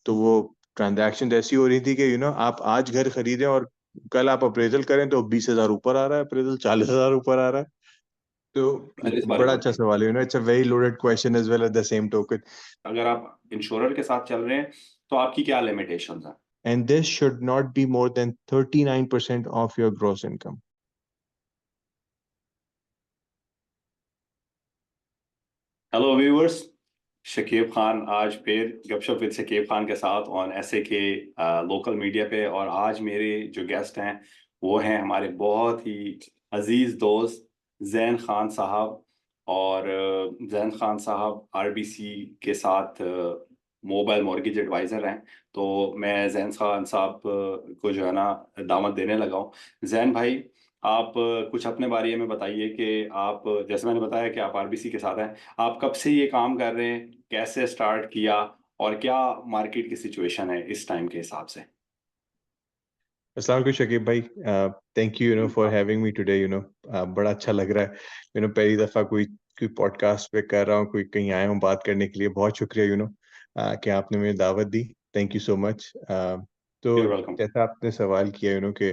तो वो ट्रांजैक्शन ऐसी हो रही थी कि आप आज घर खरीदें और कल आप अप्रेजल करें तो 20,000 ऊपर आ रहा है, अप्रेजल 40,000 ऊपर आ रहा है। तो फिर इस बारे बड़ा में अच्छा बताइए, सवाल है, it's a very loaded question as well at the same token. अगर आप इंश्योरर के साथ चल रहे हैं तो आपकी क्या लिमिटेशंस हैं? And this should not be more than 39% of your gross income. Hello viewers, Shakib Khan आज फिर गपशप विद शकीब खान के साथ ऑन ऐसे के लोकल मीडिया पे। और आज मेरे जो गेस्ट हैं वो हैं हमारे बहुत ही अजीज दोस्त जैन खान साहब। और जैन खान साहब आरबीसी के साथ मोबाइल मॉर्गेज एडवाइज़र हैं। तो मैं जैन खान साहब को जो है ना दावत देने लगा हूँ। जैन भाई, आप कुछ अपने बारे में बताइए कि आप, जैसे मैंने बताया कि आप आरबीसी के साथ हैं, आप कब से ये काम कर रहे हैं, कैसे स्टार्ट किया, और क्या मार्केट की सिचुएशन है इस टाइम के हिसाब से? अस्सलाम वालेकुम शकीब भाई, thank you for having me today. बड़ा अच्छा लग रहा है। पहली दफ़ा कोई कोई पॉडकास्ट पे कर रहा हूँ, कोई कहीं आया हूँ बात करने के लिए। बहुत शुक्रिया कि आपने मुझे दावत दी। Thank you so much. तो यूर वेलकम। जैसा आपने सवाल किया कि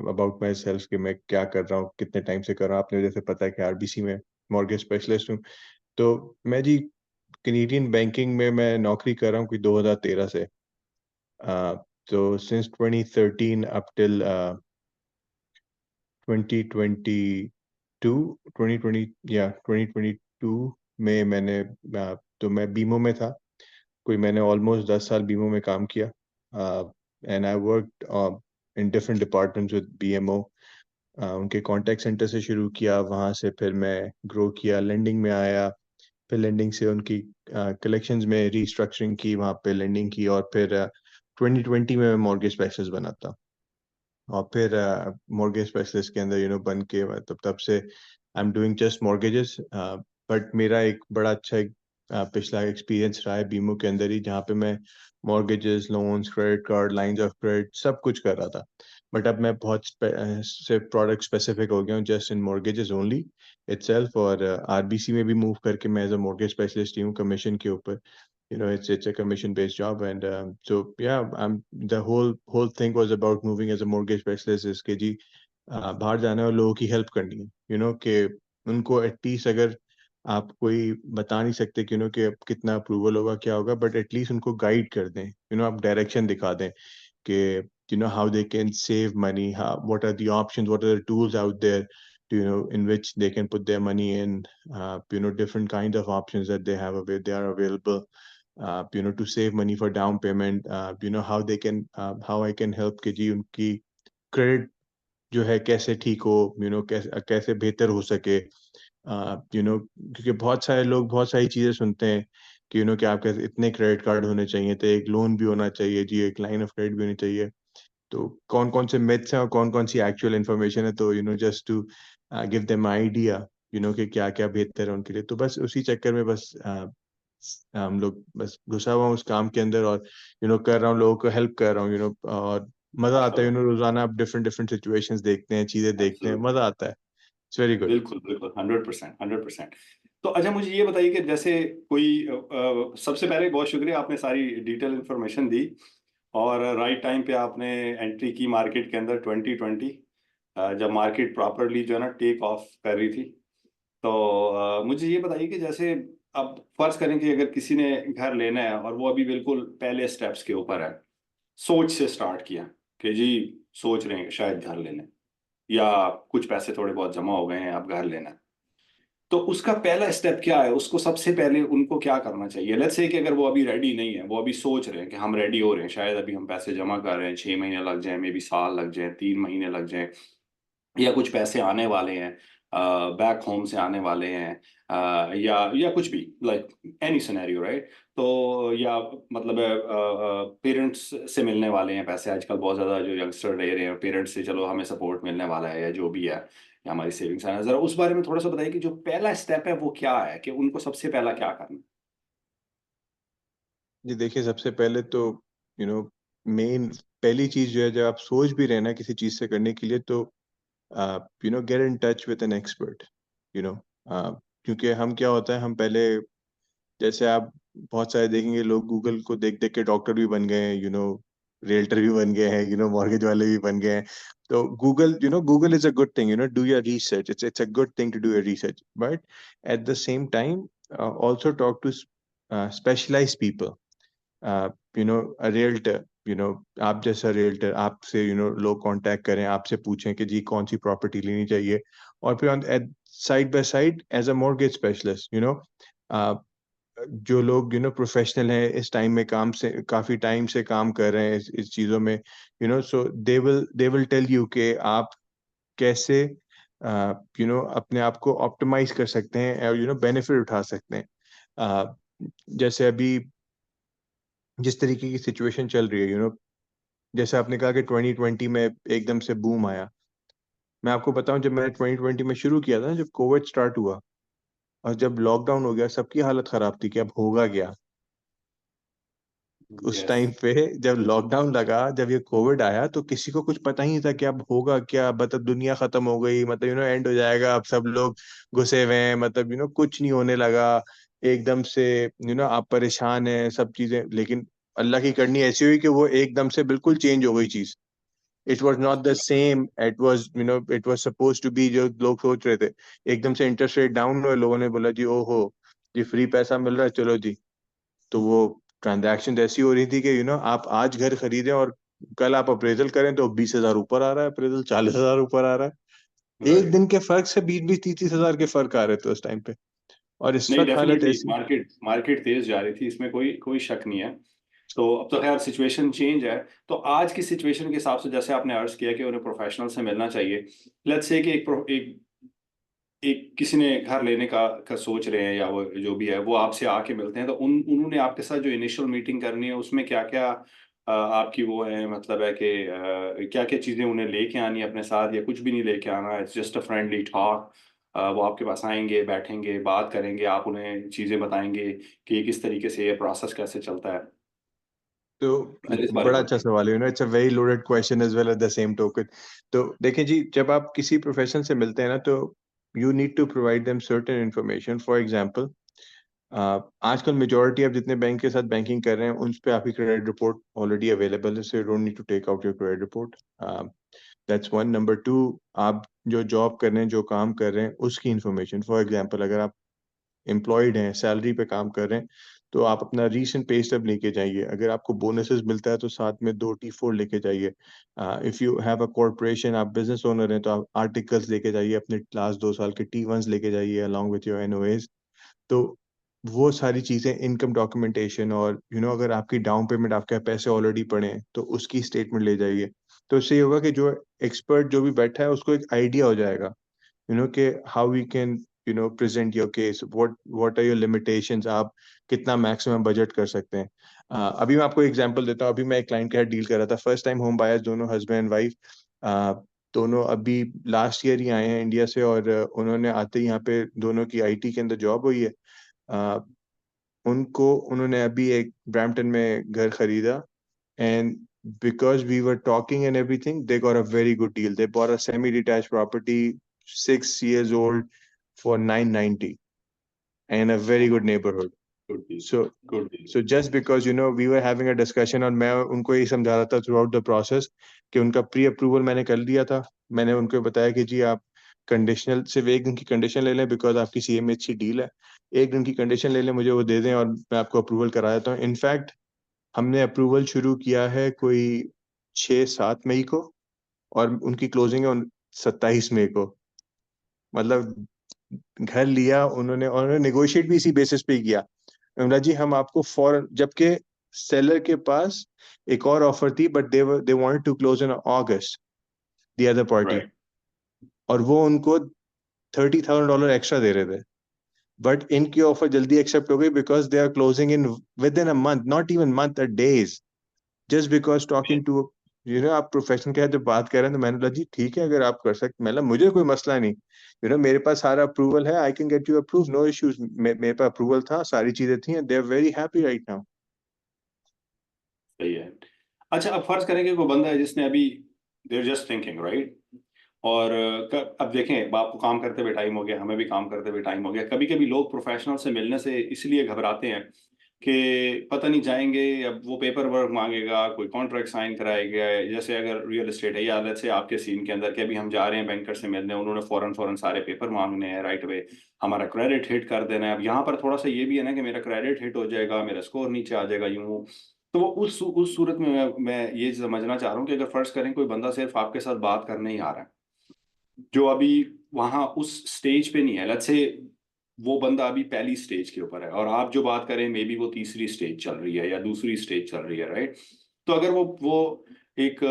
अबाउट माई सेल्फ कि मैं क्या कर रहा हूँ, कितने टाइम से कर रहा हूँ, आपने जैसे पता है कि आरबीसी में मॉर्गेज स्पेशलिस्ट हूँ। तो मैं जी कैनेडियन बैंकिंग में मैं नौकरी कर रहा हूँ कोई 2013 से। uh, तो सिंस 2013 अप टिल 2022 2020 या 2022 में मैंने तो मैं बीमो में था। कोई मैंने ऑलमोस्ट 10 साल बीमो में काम किया। And I work in different departments with BMO. उनके कॉन्टैक्ट सेंटर से शुरू किया, वहाँ से फिर मैं ग्रो किया, लेंडिंग में आया। फिर लेंडिंग से उनकी कलेक्शंस में रीस्ट्रक्चरिंग की, वहाँ पे लेंडिंग की, और फिर 2020 में मैं मॉर्गेज स्पेशलिस्ट बना था। और फिर मॉर्गेज स्पेशलिस्ट के अंदर बन के मतलब तब से I am doing just mortgages. But मेरा एक बड़ा अच्छा एक पिछला एक्सपीरियंस रहा है बीमो के अंदर ही, जहाँ पे मैं mortgages, loans, credit card, lines of credit सब कुछ कर रहा था। बट अब मैं बहुत से प्रोडक्ट स्पेसिफिक हो गया हूँ, just in mortgages only itself. और आरबीसी में भी मूव करके मैं एज अ मॉर्गेज स्पेशलिस्ट ही हूँ कमीशन के ऊपर। It's a commission based job. And so yeah, the whole thing was about moving as a mortgage specialist is कि जी बाहर जाना है और लोगों की हेल्प करनी है। कि उनको एटलीस्ट, अगर आप कोई बता नहीं सकते कि कि अब कितना अप्रूवल होगा क्या होगा, बट एटलीस्ट उनको गाइड कर दें। आप डायरेक्शन दिखा दें कि how they can save money, what are the options, what are the tools out there to, in which they can put their money in, different kinds of options that they are available, to save money for down payment, how they can, how I can help कि जी उनकी credit जो है कैसे ठीक हो, कैसे कैसे बेहतर हो सके। क्योंकि बहुत सारे लोग बहुत सारी चीज़ें सुनते हैं कि कि आपके इतने क्रेडिट कार्ड होने चाहिए, तो एक लोन भी होना चाहिए जी, एक लाइन ऑफ क्रेडिट भी होनी चाहिए। तो कौन कौन से मिथ्स हैं और कौन कौन सी एक्चुअल इन्फॉर्मेशन है, तो just to give them idea कि क्या क्या बेहतर है उनके लिए। तो बस उसी चक्कर में बस हम लोग बस घुसा हुआ हूँ उस काम के अंदर, और कर रहा हूँ, लोगों को हेल्प कर रहा हूँ। और मजा आता है। माशाल्लाह। रोजाना आप डिफरेंट डिफरेंट सिचुएशंस देखते हैं, चीजें देखते हैं, एब्सोल्युटली। मजा आता है। It's very good. बिल्कुल बिल्कुल, 100%, 100%। तो अच्छा, मुझे ये बताइए कि जैसे कोई सबसे पहले बहुत शुक्रिया, आपने सारी डिटेल इंफॉर्मेशन दी और राइट टाइम पे आपने एंट्री की मार्केट के अंदर 2020, जब मार्केट प्रॉपरली जो है ना टेक ऑफ कर रही थी। तो मुझे ये बताइए कि जैसे अब फर्ज करें कि अगर किसी ने घर लेना है और वो अभी बिल्कुल पहले स्टेप्स के ऊपर है, सोच से स्टार्ट किया कि जी सोच रहे हैं कि शायद घर लेना है, या कुछ पैसे थोड़े बहुत जमा हो गए हैं अब घर लेना है, तो उसका पहला स्टेप क्या है? उसको सबसे पहले उनको क्या करना चाहिए? लेट्स से कि अगर वो अभी रेडी नहीं है, वो अभी सोच रहे हैं कि हम रेडी हो रहे हैं, शायद अभी हम पैसे जमा कर रहे हैं, 6 महीने लग जाए, मे बी साल लग जाए, 3 महीने लग जाए, या कुछ पैसे आने वाले हैं, बैक होम से आने वाले हैं, या कुछ भी, लाइक एनी सिनेरियो, राइट? तो या मतलब पेरेंट्स से मिलने वाले हैं पैसे, आजकल बहुत ज़्यादा जो यंगस्टर ले रहे हैं पेरेंट्स से, चलो हमें सपोर्ट मिलने वाला है या जो भी है, या हमारी सेविंग्स है। ज़रा उस बारे में थोड़ा सा बताइए कि जो पहला स्टेप है वो क्या है, कि उनको सबसे पहला क्या करना जी देखिए, सबसे पहले तो यू नो मेन पहली चीज जो है, जब आप सोच भी रहे ना किसी चीज से करने के लिए, तो get in touch with an expert. You know क्योंकि हम क्या होता है, हम पहले, जैसे आप बहुत सारे देखेंगे लोग गूगल को देख देख के डॉक्टर भी बन गए हैं, रियल्टर भी बन गए हैं, मॉर्गेज वाले भी बन गए हैं। तो Google is a good thing, do your research, it's a good thing to do your research, but at the same time also talk to specialize people, a realtor, आप जैसा रियल्टर, आपसे लोग कांटेक्ट करें, आपसे पूछें कि जी कौन सी प्रॉपर्टी लेनी चाहिए, और फिर side by side as a mortgage specialist, जो लोग प्रोफेशनल हैं, इस टाइम में काम से काफी टाइम से काम कर रहे हैं इस चीजों में, सो दे विल टेल यू कि आप कैसे अपने आप को ऑप्टिमाइज कर सकते हैं और बेनिफिट उठा सकते हैं। जैसे अभी जिस तरीके की सिचुएशन चल रही है, जैसे आपने कहा कि 2020 में एकदम से बूम आया। मैं आपको बताऊं, जब मैंने 2020 में शुरू किया था, जब कोविड स्टार्ट हुआ और जब लॉकडाउन हो गया, सबकी हालत खराब थी कि अब होगा क्या। उस यस। टाइम पे जब लॉकडाउन लगा, जब ये कोविड आया, तो किसी को कुछ पता ही नहीं था कि अब होगा क्या, मतलब दुनिया खत्म हो गई, मतलब एंड हो जाएगा, अब सब लोग घुसे हुए हैं, मतलब कुछ नहीं होने लगा एकदम से, आप परेशान हैं सब चीजें। लेकिन अल्लाह की करनी ऐसी हुई कि वो एकदम से बिल्कुल चेंज हो गई चीज। It was not the same, it was suppose to be, जो लोग सोच रहे थे। एकदम से इंटरेस्ट रेट डाउन हुए, लोगों ने बोला जी ओहो, जी फ्री पैसा मिल रहा है, चलो जी। तो वो ट्रांजैक्शन ऐसी हो रही थी कि आप आज घर खरीदें और कल आप अप्रेजल करें तो 20,000 ऊपर आ रहा है, अप्रेजल 40,000 ऊपर आ रहा है। एक राइट। दिन के फर्क से 20-20 30 हजार के फर्क आ रहे थे उस टाइम पे। और इस नहीं, वक्त हालत डेफिनेटली ऐसी। मार्केट मार्केट तेज जा रही थी, इसमें कोई कोई शक नहीं है। तो अब तो खैर सिचुएशन चेंज है। तो आज की सिचुएशन के हिसाब से, जैसे आपने अर्ज किया कि उन्हें प्रोफेशनल से मिलना चाहिए, लेट्स से कि एक किसी ने घर लेने का सोच रहे हैं, या वो जो भी है वो आपसे आके मिलते हैं, तो उन्होंने आपके साथ जो इनिशियल मीटिंग करनी है उसमें क्या क्या आपकी वो है, मतलब है कि क्या क्या चीज़ें उन्हें लेके आनी है अपने साथ, या कुछ भी नहीं लेके आना, it's just a friendly talk. वो आपके पास आएंगे, बैठेंगे, बात करेंगे, आप उन्हें चीज़ें बताएंगे कि किस तरीके से ये प्रोसेस कैसे चलता है। तो इस बारे बड़ा में अच्छा बताइए। सवाल है, it's a very loaded question as well at the same token. तो देखें जी, जब आप किसी प्रोफेशन से मिलते हैं ना, तो you need to provide them certain information. For example, आजकल मेजोरिटी आप जितने बैंक के साथ बैंकिंग कर रहे हैं, उन पे आपकी क्रेडिट रिपोर्ट ऑलरेडी अवेलेबल है, so you don't need to take out your credit report. That's one. Number two, आप जो जॉब कर रहे हैं, जो काम कर रहे हैं, उसकी इन्फॉर्मेशन। फॉर एग्जांपल, अगर आप एम्प्लॉयड हैं, सैलरी पे काम कर रहे हैं, तो आप अपना रीसेंट पे स्टब लेके जाइए। अगर आपको बोनसेस मिलता है तो साथ में 2 T4 लेके जाइए। If you have a corporation, आप बिजनेस ओनर हैं, तो आप आर्टिकल्स लेके जाइए, अपने लास्ट 2 साल के T1s लेके जाइए अलॉन्ग विथ योर NOAs। तो वो सारी चीजें, इनकम डॉक्यूमेंटेशन, और अगर आपकी डाउन पेमेंट, आपके पैसे ऑलरेडी पड़े हैं, तो उसकी स्टेटमेंट ले जाइए। तो इससे ये होगा कि जो एक्सपर्ट जो भी बैठा है, उसको एक आइडिया हो जाएगा, कि how we can present your case, what are your limitations, आप कितना मैक्सिमम बजट कर सकते हैं। अभी मैं आपको एग्जांपल देता हूँ। अभी मैं एक क्लाइंट के साथ डील कर रहा था, फर्स्ट टाइम होम बायर्स, दोनों हस्बैंड एंड वाइफ, दोनों अभी लास्ट ईयर ही आए हैं इंडिया से, और उन्होंने आते ही यहाँ पे दोनों की IT के अंदर जॉब हुई है। uh, उन्होंने अभी एक ब्रैम्पटन में घर खरीदा, and because we were talking and everything, they got a very good deal. They bought a semi-detached property, 6 years old, for 990, and a very good neighborhood. Good deal. So, good deal. so just because we were having a discussion, और मैं उनको यही समझा रहा था through out the process कि उनका pre approval मैंने कर दिया था। मैंने उनको बताया कि जी आप कंडीशनल, सिर्फ एक दिन की कंडीशन ले लें, बिकॉज आपकी CA में अच्छी डील है, एक दिन की कंडीशन ले लें, मुझे वो दे दें और मैं आपको अप्रूवल करा देता हूँ। इनफैक्ट हमने अप्रूवल शुरू किया है कोई 6-7 मई को, और उनकी क्लोजिंग है 27 मई को। मतलब घर लिया उन्होंने, और उन्होंने नेगोशिएट भी इसी बेसिस पे किया। अनुराग जी, हम आपको फॉर, जबकि सेलर के पास एक और ऑफर थी, but they wanted to close in August, the other party, right. और वो उनको $30,000 एक्स्ट्रा दे रहे थे। बट इनकी ऑफर जल्दी एक्सेप्ट हो गई, because they are closing in within a month, not even month, a days, just because talking to, आप प्रोफेशनल के साथ जब बात कर रहे हैं, तो मैंने बोला जी ठीक है, अगर आप कर सकते, मतलब मुझे कोई मसला नहीं, मेरे पास सारा अप्रूवल है, I can get you approve, no issues, मेरे पास अप्रूवल था, सारी चीजें थी, they are very happy right now. सही है। अच्छा, अब फर्ज करें कि कोई बंदा है जिसने अभी, देर जस्ट थिंकिंग, राइट, और अब देखें, आपको काम करते हुए टाइम हो गया, हमें भी काम करते हुए टाइम हो गया। कभी कभी लोग प्रोफेशनल से मिलने से इसलिए घबराते हैं कि पता नहीं जाएंगे, अब वो पेपर वर्क मांगेगा, कोई कॉन्ट्रैक्ट साइन कराएगा, जैसे अगर रियल एस्टेट है या अलग से आपके सीन के अंदर कि अभी हम जा रहे हैं बैंकर से मिलने, उन्होंने फौरन फौरन सारे पेपर मांगने हैं राइट वे, हमारा क्रेडिट हिट कर देना है। अब यहाँ पर थोड़ा सा ये भी है ना कि मेरा क्रेडिट हिट हो जाएगा, मेरा स्कोर नीचे आ जाएगा, यूं। तो वो उस सूरत में मैं ये समझना चाह रहा हूँ कि अगर फर्ज करें कोई बंदा सिर्फ आपके साथ बात करने ही आ रहा है, जो अभी वहां उस स्टेज पे नहीं है, लेट्स से वो बंदा अभी पहली स्टेज के ऊपर है और आप जो बात करें मे बी वो तीसरी स्टेज चल रही है या दूसरी स्टेज चल रही है, राइट? तो अगर वो एक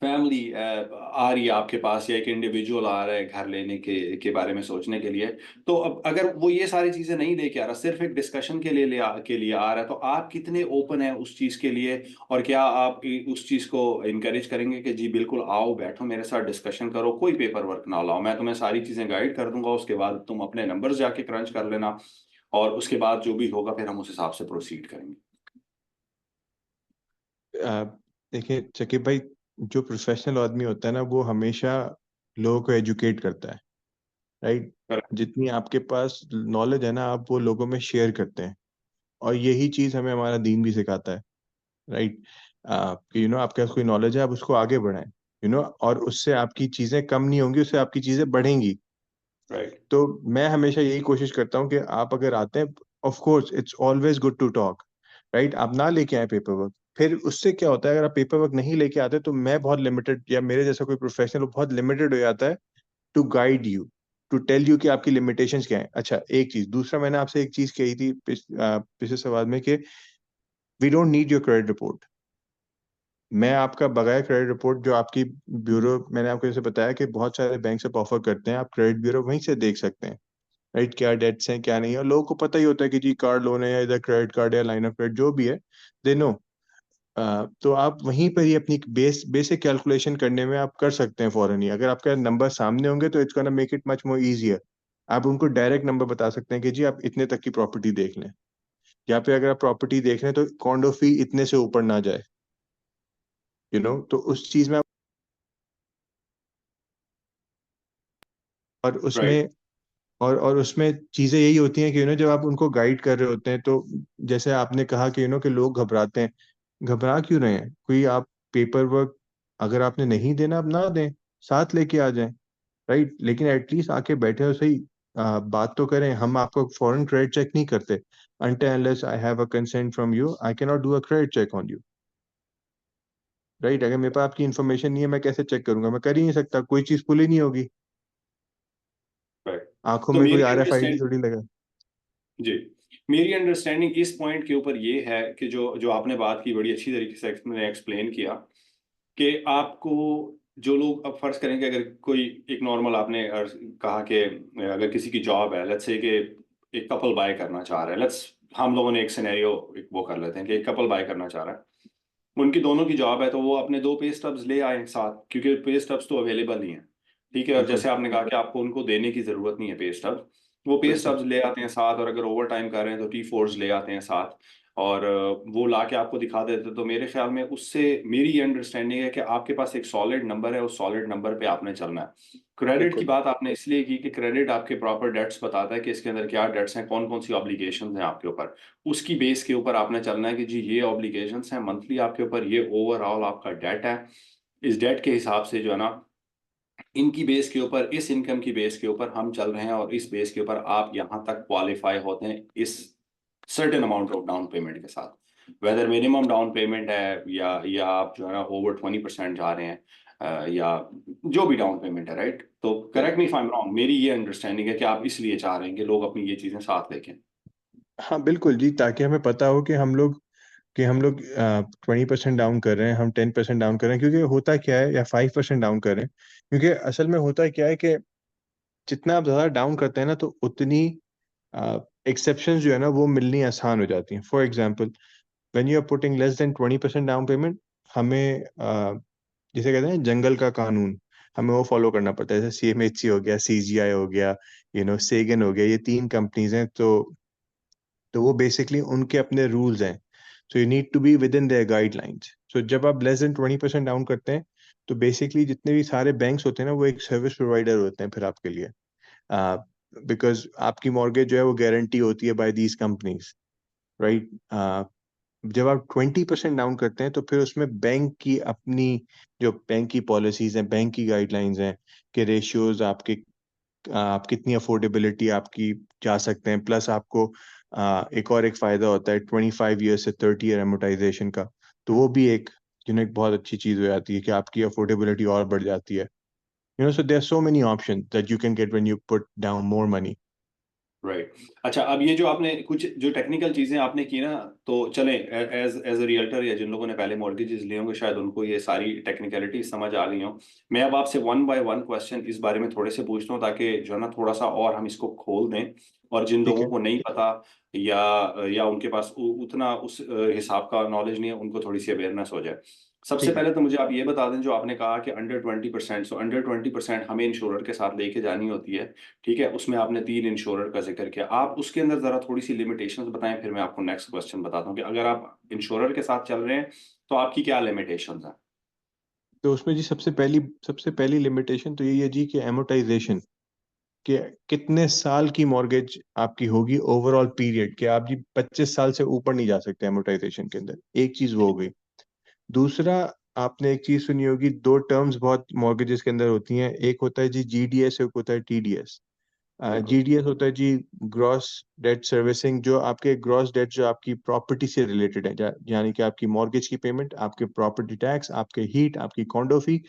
फैमिली आ रही है आपके पास या एक इंडिविजुअल आ रहा है घर लेने के बारे में सोचने के लिए, तो अब अगर वो ये सारी चीजें नहीं लेके आ रहा, सिर्फ एक डिस्कशन के लिए आ रहा है, तो आप कितने ओपन है उस चीज के लिए? और क्या आप उस चीज को इनकरेज करेंगे कि जी बिल्कुल आओ बैठो मेरे साथ डिस्कशन करो, कोई पेपर वर्क ना लाओ, मैं तुम्हें सारी चीजें गाइड कर दूंगा, उसके बाद तुम अपने नंबर्स जाके क्रंच कर लेना और उसके बाद जो भी होगा फिर हम उस हिसाब से प्रोसीड करेंगे। आ, देखिए शकीब भाई, जो प्रोफेशनल आदमी होता है ना वो हमेशा लोगों को एजुकेट करता है, राइट? करेक्ट। जितनी आपके पास नॉलेज है ना आप वो लोगों में शेयर करते हैं, और यही चीज हमें हमारा दीन भी सिखाता है, राइट? कि आपके पास कोई नॉलेज है, आप उसको आगे बढ़ाएं, और उससे आपकी चीजें कम नहीं होंगी, उससे आपकी चीजें बढ़ेंगी। राइट। तो मैं हमेशा यही कोशिश करता हूँ कि आप अगर आते हैं, of course it's always good to talk, right? आप ना लेके आए पेपर वर्क, फिर उससे क्या होता है, अगर आप पेपर वर्क नहीं लेके आते तो मैं बहुत लिमिटेड, या मेरे जैसा कोई प्रोफेशनल बहुत लिमिटेड हो जाता है to guide you, to tell you कि आपकी लिमिटेशंस क्या है। अच्छा, एक चीज दूसरा, मैंने आपसे एक चीज कही थी पिछले सवाल में कि we don't need your credit report. मैं आपका बगैर क्रेडिट रिपोर्ट जो आपकी ब्यूरो, मैंने आपको जैसे बताया कि बहुत सारे बैंक आप ऑफर करते हैं, आप क्रेडिट ब्यूरो वहीं से देख सकते हैं, राइट? क्या डेट्स हैं क्या नहीं है, और लोगों को पता ही होता है कि जी कार्ड लोन है या इधर क्रेडिट कार्ड या लाइन ऑफ क्रेडिट जो भी है, दे नो। तो आप वहीं पर ही अपनी बेसिक कैलकुलेशन करने में आप कर सकते हैं फौरन ही, अगर आपके नंबर सामने होंगे तो it's gonna make it much more easier. आप उनको डायरेक्ट नंबर बता सकते हैं कि जी आप इतने तक की प्रॉपर्टी देख लें, या फिर अगर आप प्रॉपर्टी देख रहे हैं तो कॉन्डो फी इतने से ऊपर ना जाए, तो उस चीज में और राइट। उसमें और उसमें चीजें यही होती हैं कि जब आप उनको गाइड कर रहे होते हैं तो जैसे आपने कहा कि कि लोग घबराते हैं, घबरा क्यों रहे हैं? कोई आप पेपर वर्क अगर आपने नहीं देना, आप ना दें, साथ लेके आ जाएं, राइट? लेकिन एटलीस्ट आके बैठे हो सही, बात तो करें। हम आपको फॉरेन क्रेडिट चेक नहीं करते, until unless I have a consent from you I cannot do a credit check on you, right? अगर मेरे पास आपकी इन्फॉर्मेशन नहीं है मैं कैसे चेक करूंगा? मैं कर ही नहीं सकता, कोई चीज पुल ही नहीं होगी, राइट। आंखों तो में कोई मेरी RFID अंडरस्टैंड थोड़ी लगा। जी, मेरी अंडरस्टैंडिंग इस पॉइंट के ऊपर ये है कि जो जो आपने बात की बड़ी अच्छी तरीके से एक्सप्लेन किया कि आपको जो लोग, अब फर्ज करें कि अगर कोई एक नॉर्मल आपने कहा कि अगर किसी की जॉब है, लेट्स से कि एक कपल बाय करना चाह रहा है, लेट्स हम लोगों ने एक सिनेरियो वो कर लेते हैं कि एक कपल बाय करना चाह रहा है, उनकी दोनों की जॉब है, तो वो अपने दो पे स्टब्स ले आए साथ, क्योंकि पे स्टब्स तो अवेलेबल ही हैं। ठीक है, और बिल्कुल जैसे आपने कहा कि आपको उनको देने की जरूरत नहीं है पे स्टब्स, वो पे बिल्कुल। स्टब्स ले आते हैं साथ, और अगर ओवर टाइम कर रहे हैं तो T4s ले आते हैं साथ, और वो ला के आपको दिखा देते हैं। तो मेरे ख्याल में उससे मेरी ये अंडरस्टैंडिंग है कि आपके पास एक सॉलिड नंबर है, उस सॉलिड नंबर पे आपने चलना है। क्रेडिट की बिल्कुल बात आपने इसलिए की कि क्रेडिट आपके प्रॉपर डेट्स बताता है कि इसके अंदर क्या डेट्स हैं, कौन कौन सी ऑब्लिगेशंस हैं आपके ऊपर, उसकी बेस के ऊपर आपने चलना है कि जी ये ऑब्लिगेशंस हैं मंथली आपके ऊपर, ये ओवरऑल आपका डेट है, इस डेट के हिसाब से जो है ना, इनकी बेस के ऊपर, इस इनकम की बेस के ऊपर हम चल रहे हैं, और इस बेस के ऊपर आप यहाँ तक क्वालिफाई होते हैं इस certain amount of down payment के साथ, वेदर मिनिमम डाउन पेमेंट है या आप जो है ना ओवर 20% जा रहे हैं, या जो भी डाउन पेमेंट है, राइट? तो करेक्ट मी बिल्कुल। इफ आई एम रॉन्ग, मेरी ये अंडरस्टैंडिंग है कि आप इसलिए चाह रहे हैं कि लोग अपनी ये चीजें साथ लेके। हाँ बिल्कुल जी, ताकि हमें पता हो कि हम लोग 20% डाउन कर रहे हैं, हम 10% डाउन कर रहे हैं, क्योंकि होता क्या है, या 5% डाउन कर रहे हैं, क्योंकि असल में होता क्या है कि जितना आप ज़्यादा डाउन करते हैं ना तो उतनी एक्सेप्शंस जो है ना वो मिलनी आसान हो जाती हैं। For example, when you are putting less than 20% down payment, हमें जिसे कहते हैं जंगल का कानून, हमें वो फॉलो करना पड़ता है। जैसे CMHC हो गया, CGI हो गया, सेगन हो गया, ये 3 कंपनीज हैं, तो वो बेसिकली उनके अपने रूल्स हैं। So you need to be within their guidelines. So जब आप लेस देन 20% डाउन करते हैं तो बेसिकली जितने भी सारे बैंक्स होते हैं ना वो एक सर्विस प्रोवाइडर होते हैं फिर आपके लिए, बिकॉज आपकी मॉर्गेज जो है वो गारंटी होती है बाय दीज कंपनीज, राइट। जब आप 20% डाउन करते हैं तो फिर उसमें बैंक की अपनी जो बैंक की पॉलिसीज हैं, बैंक की गाइडलाइंस हैं कि रेशियोज आपके, आप कितनी अफोर्डेबिलिटी आपकी जा सकते हैं, प्लस आपको एक और एक फायदा होता है 25 ईयर से 30 ईयर एमोटाइजेशन का। तो वो भी एक एक बहुत अच्छी चीज हो जाती है कि आपकी अफोर्डेबिलिटी और बढ़ जाती है। So there are so many option that you can get when you put down more money. Right. अच्छा, अब ये जो आपने कुछ जो टेक्निकल चीजें आपने की ना, तो चलें, एज एज अ रियल्टर या जिन लोगों ने पहले मॉर्गेजेस लिए होंगे शायद उनको ये सारी टेक्निकलिटी समझ आ गई हो। मैं अब आपसे वन बाय वन क्वेश्चन इस बारे में थोड़े से पूछता हूँ ताकि जो है ना थोड़ा सा और हम इसको खोल दें, और जिन ठीक लोगों है। को नहीं पता या उनके पास उतना उस हिसाब का नॉलेज नहीं है, उनको थोड़ी सी अवेयरनेस हो जाए। सबसे ठीक है। पहले तो मुझे आप ये बता दें, जो आपने कहा कि अंडर 20%, सो अंडर 20% हमें इंश्योरर के साथ लेके जानी होती है। ठीक है, उसमें आपने 3 इंश्योरर का जिक्र किया, आप उसके अंदर जरा थोड़ी सी लिमिटेशंस बताएं, फिर मैं आपको नेक्स्ट क्वेश्चन बताता हूँ कि अगर आप इंश्योरर के साथ चल रहे हैं तो आपकी क्या लिमिटेशंस हैं। तो उसमें जी सबसे पहली लिमिटेशन तो यही है जी कि एमोटाइजेशन, कि कितने साल की मॉर्गेज आपकी होगी ओवरऑल पीरियड, कि आप जी 25 साल से ऊपर नहीं जा सकते एमोटाइजेशन के अंदर। एक चीज वो हो ठीक गई। दूसरा, आपने एक चीज सुनी होगी, दो टर्म्स बहुत मॉर्गेजेस के अंदर होती हैं, एक होता है जी जीडीएस, एक होता है टीडीएस। बिल्कुल। जीडीएस होता है जी ग्रॉस डेट सर्विसिंग, जो आपके ग्रॉस डेट जो आपकी प्रॉपर्टी से रिलेटेड है, यानी कि आपकी मॉर्गेज की पेमेंट, आपके प्रॉपर्टी टैक्स, आपके हीट, आपकी कॉन्डो फी,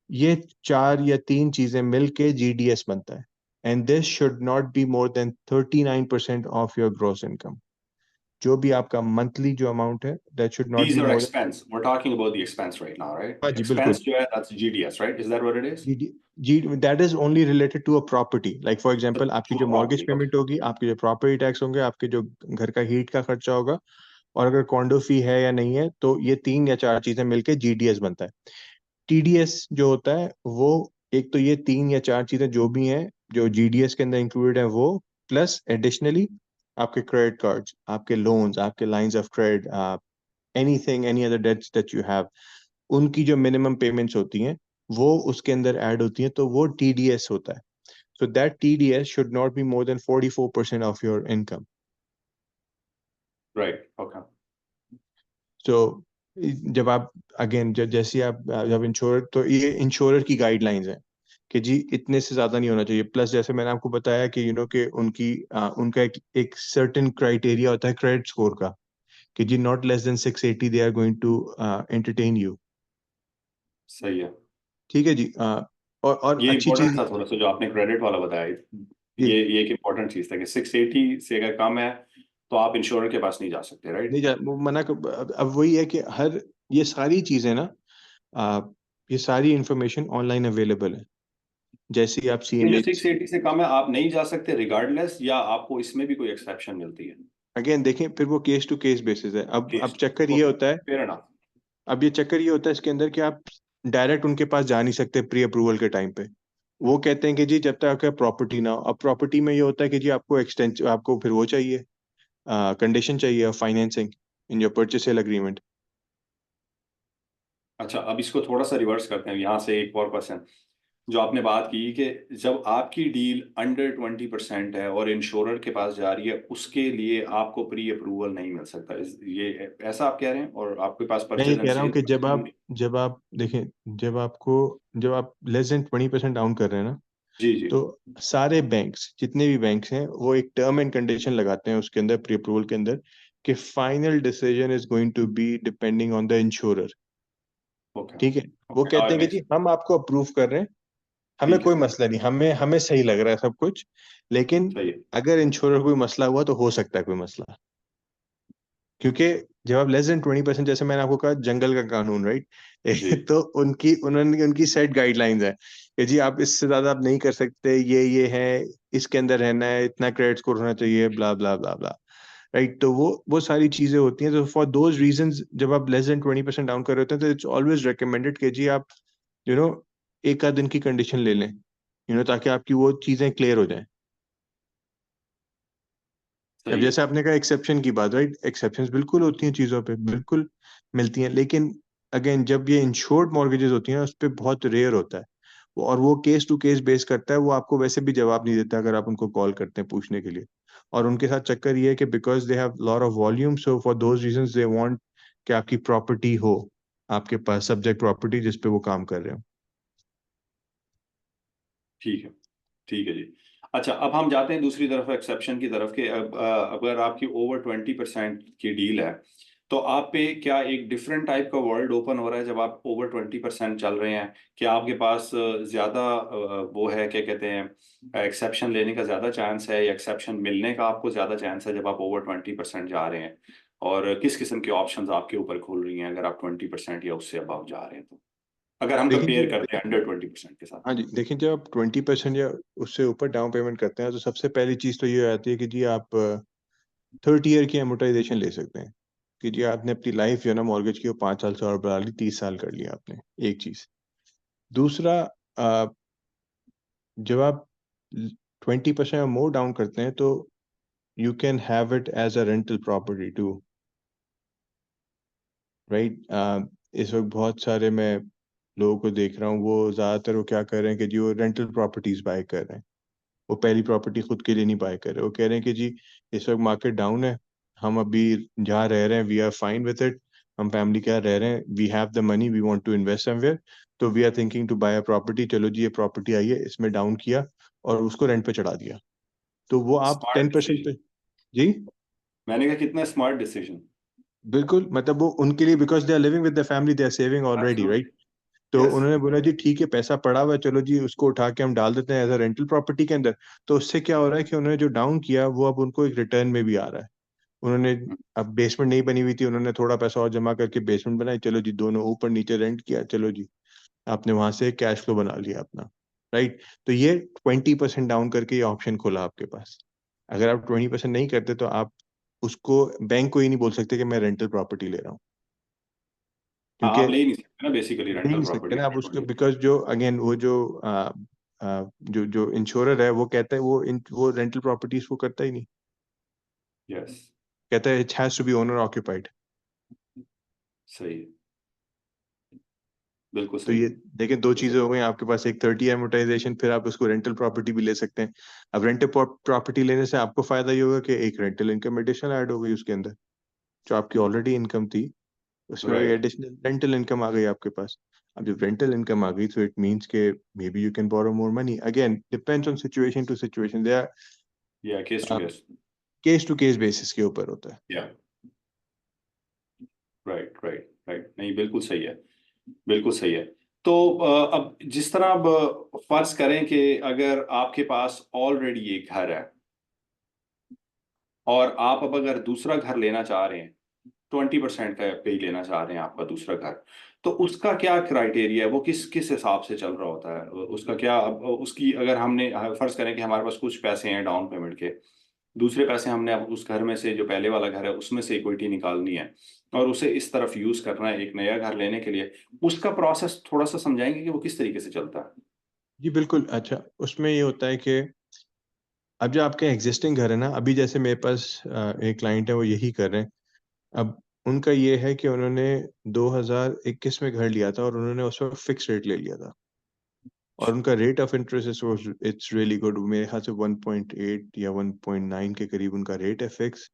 ये चार या तीन चीजें मिलके जीडीएस बनता है। And this should not be more than 39% of your gross income. जो भी आपका मंथली जो अमाउंट है, that should not these be are more than. Expense, we're talking about the expense right now, हाँ right? जी बिल्कुल। Expense जो है, that's GDS, right? Is that what it is? जी जी, that is only related to a property. Like for example, आपकी To जो a mortgage property, okay. Payment होगी, आपके जो प्रॉपर्टी टैक्स होंगे, आपके जो घर का हीट का खर्चा होगा, और अगर कॉन्डो फी है या नहीं है, तो ये तीन या चार चीजें मिलके जीडीएस बनता है। टीडीएस जो होता है वो, एक तो ये तीन या चार चीजें जो भी हैं जो जीडीएस के अंदर इंक्लूडेड है वो, प्लस एडिशनली आपके क्रेडिट कार्ड्स, आपके लोन्स, आपके lines of credit, anything, any other debts that you have, उनकी जो मिनिमम पेमेंट्स होती हैं वो उसके अंदर ऐड होती हैं, तो वो टीडीएस होता है। So that TDS should not be more then 44% of your income. Right, okay. सो जब आप, अगेन जैसे आप जब इंश्योरर, तो ये इंश्योरर की गाइडलाइंस है कि जी इतने से ज्यादा नहीं होना चाहिए। प्लस जैसे मैंने आपको बताया कि कि उनका एक सर्टेन क्राइटेरिया होता है क्रेडिट स्कोर का, कि जी not less than 680 they are going to entertain you. सही है। ठीक है जी। और ये अच्छी इंपॉर्टेंट चीज था थोड़ा सा जो आपने क्रेडिट वाला बताया। ये, ये एक इंपॉर्टेंट चीज था कि 680 से अगर कम है तो आप इंश्योरर के पास नहीं जा सकते, नहीं राइट? वो अब वही है कि हर, ये सारी चीजें ना, आ, ये सारी इंफॉर्मेशन ऑनलाइन अवेलेबल है। जैसे ही आप ये जो सीएमएच, 680 से कम है आप नहीं जा सकते रिगार्डलेस, या आपको इसमें भी कोई एक्सेप्शन मिलती है? अगेन देखें, फिर वो केस टू केस बेसिस है। अब केस। चक्कर ये ओके, होता है, फेयर एनफ। अब ये चक्कर ये होता है इसके अंदर कि आप डायरेक्ट उनके पास जा नहीं सकते प्री अप्रूवल के टाइम पे। वो कहते हैं कि जी जब तक आपका प्रॉपर्टी ना हो। अब प्रॉपर्टी में ये होता है कि जी आपको एक्सटेंशन, आपको फिर वो चाहिए, कंडीशन चाहिए financing in your purchase sale agreement. अच्छा, अब इसको थोड़ा सा रिवर्स करते हैं, यहाँ से एक और क्वेश्चन। जो आपने बात की कि जब आपकी डील अंडर 20% है और इंश्योरर के पास जा रही है, उसके लिए आपको प्री अप्रूवल नहीं मिल सकता, ये ऐसा आप कह रहे हैं? और आपके पास मैं ये परचेज एंड कह रहा हूँ सेल। कि जब आप देखें, जब आप लेस देन 20% डाउन कर रहे हैं ना, जी जी। तो सारे बैंक्स, जितने भी बैंक्स हैं, वो एक टर्म एंड कंडीशन लगाते हैं उसके अंदर, प्री अप्रूवल के अंदर, कि final decision is going to be depending on the insurer. Okay. ठीक है। वो ओके, नाउ कहते इट हैं कि मेक्स। जी हम आपको अप्रूव कर रहे हैं, हमें ठीक है। कोई मसला नहीं, हमें हमें सही लग रहा है सब कुछ, लेकिन सही है। अगर इंश्योरर कोई मसला हुआ तो हो सकता है कोई मसला। क्योंकि जब आप लेस देन 20%, जैसे मैंने आपको कहा जंगल का कानून, राइट। जी। तो उनकी सेट गाइडलाइंस है कि जी आप इससे ज्यादा आप नहीं कर सकते, ये है, इसके अंदर रहना है, इतना क्रेडिट स्कोर होना चाहिए, ब्ला ब्ला ब्ला ब्ला। राइट। तो वो सारी चीजें होती हैं। तो फॉर दोज रीजंस, जब आप लेस देन 20% डाउन कर रहे होते हैं, तो इट्स ऑलवेज रिकमेंडेड कि जी आप यू नो एक आध दिन की कंडीशन ले लें, ताकि आपकी वो चीजें क्लियर हो जाएं। अब सही है। जैसे आपने कहा एक्सेप्शन की बात, राइट, एक्सेप्शंस बिल्कुल होती हैं चीज़ों पे, बिल्कुल मिलती हैं, लेकिन अगेन जब ये इंश्योर्ड मॉर्गेजेस होती हैं, उस पे बहुत रेयर होता है और वो केस टू केस बेस करता है। वो आपको वैसे भी जवाब नहीं देता अगर आप उनको कॉल करते हैं पूछने के लिए। और उनके साथ चक्कर ये है कि because they have lot of volume, so for those reasons they want कि आपकी प्रॉपर्टी हो आपके पास, सब्जेक्ट प्रॉपर्टी जिसपे वो काम कर रहे हो। ठीक है, ठीक है जी। अच्छा, अब हम जाते हैं दूसरी तरफ, एक्सेप्शन की तरफ के। अब अगर आपकी ओवर 20% की डील है, तो आप पे क्या एक डिफरेंट टाइप का वर्ल्ड ओपन हो रहा है जब आप ओवर 20% चल रहे हैं? क्या आपके पास ज्यादा वो है, क्या कहते हैं, एक्सेप्शन लेने का ज्यादा चांस है, या एक्सेप्शन मिलने का आपको ज्यादा चांस है जब आप ओवर 20% जा रहे हैं? और किस किस्म के ऑप्शंस आपके ऊपर खुल रही हैं अगर आप 20% या उससे अबव जा रहे हैं तो, अगर हम देखिए कंपेयर जो करते हैं अंडर 20% के साथ? हाँ जी, देखिए जब आप 20% या उससे ऊपर डाउन पेमेंट करते हैं तो सबसे पहली चीज़ तो ये आती है कि जी आप 30 ईयर की एमोटाइजेशन ले सकते हैं, कि जी आपने अपनी लाइफ जो है ना मॉर्गेज की वो 5 साल से और बढ़ा ली, 30 साल कर लिया आपने, एक चीज़। दूसरा, अ, जब आप 20% और मोर डाउन करते हैं तो you can have it as a rental property too, right. इस वक्त बहुत सारे मैं लोगों को देख रहा हूँ, वो ज़्यादातर वो क्या कर रहे हैं कि जी वो रेंटल प्रॉपर्टीज बाय कर रहे हैं, वो पहली प्रॉपर्टी खुद के लिए नहीं बाय कर रहे। वो कह रहे हैं कि जी इस वक्त मार्केट डाउन है, हम अभी जहाँ रह रहे हैं we are fine with it, हम फैमिली के यहाँ रह रहे हैं, we have the money, we want to invest somewhere, तो we are thinking to buy a property, चलो जी ये प्रॉपर्टी आई है, इसमें डाउन किया और उसको रेंट पे चढ़ा दिया, तो वो आप स्मार्ट 10% पे। डिसीजन। जी मैंने कहा कितना स्मार्ट डिसीजन। बिल्कुल, मतलब वो उनके लिए, because they are living with the family, they are saving already, right. Absolutely. तो यस। उन्होंने बोला जी ठीक है पैसा पड़ा हुआ है, चलो जी उसको उठा के हम डाल देते हैं एज अ रेंटल प्रॉपर्टी के अंदर। तो उससे क्या हो रहा है कि उन्होंने जो डाउन किया वो अब उनको एक रिटर्न में भी आ रहा है। उन्होंने, अब बेसमेंट नहीं बनी हुई थी, उन्होंने थोड़ा पैसा और जमा करके बेसमेंट बनाई, चलो जी दोनों ऊपर नीचे रेंट किया, चलो जी आपने वहां से कैश फ्लो बना लिया अपना, राइट। तो ये 20% डाउन करके ये ऑप्शन खोला आपके पास। अगर आप 20% नहीं करते तो आप उसको, बैंक को ही नहीं बोल सकते कि मैं रेंटल प्रॉपर्टी ले रहा हूँ, हाँ, क्योंकि आप ले ही नहीं सकते ना बेसिकली ले रेंटल नहीं सकते प्रॉपर्टी ना आप अंडर उसको, 20। बिकॉज जो अगेन वो जो जो जो इंश्योरर है वो कहता है वो रेंटल प्रॉपर्टीज को करता ही नहीं, यस। कहता है it has to be owner occupied. सही है। बिल्कुल तो सही ये है। देखिए दो बिल्कुल चीजें सही। हो गई आपके पास, एक 30 एमोटाइजेशन, फिर आप उसको रेंटल प्रॉपर्टी भी ले सकते हैं। अब रेंटल प्रॉपर्टी लेने से आपको फायदा ये होगा कि एक रेंटल इनकम एडिशनल ऐड हो गई उसके अंदर, जो आपकी ऑलरेडी इनकम थी उसमें कोई राइट। एडिशनल रेंटल इनकम आ गई आपके पास। अब जब रेंटल इनकम आ गई तो इट मींस के may be you can borrow more money, again depends on situation to situation, they are या case to case. Case to case basis के ऊपर होता है। या राइट, राइट, राइट। नहीं, बिल्कुल सही है। बिल्कुल सही है। तो अब जिस तरह, अब फर्ज करें कि अगर आपके पास ऑलरेडी एक घर है और आप अब अगर दूसरा घर लेना चाह रहे हैं, 20% का पे ही लेना चाह रहे हैं आपका दूसरा घर, तो उसका क्या क्राइटेरिया है? वो किस किस हिसाब से चल रहा होता है उसका क्या? अब उसकी अगर हमने फर्ज करें कि हमारे पास कुछ पैसे हैं डाउन पेमेंट के, दूसरे पैसे हमने अब उस घर में से, जो पहले वाला घर है उसमें से इक्विटी निकालनी है और उसे इस तरफ यूज करना है एक नया घर लेने के लिए, उसका प्रोसेस थोड़ा सा समझाएंगे कि वो किस तरीके से चलता है? जी बिल्कुल। अच्छा, उसमें ये होता है कि अब जो आपके एग्जिस्टिंग घर है ना, अभी जैसे मेरे पास एक क्लाइंट है वो यही कर रहे हैं। अब उनका ये है कि उन्होंने 2021 में घर लिया था और उन्होंने उस वक्त फिक्स रेट ले लिया था, और उनका rate of interest it's really good, मेरे ख्याल से 1.8 या 1.9 के करीब उनका रेट है फिक्स।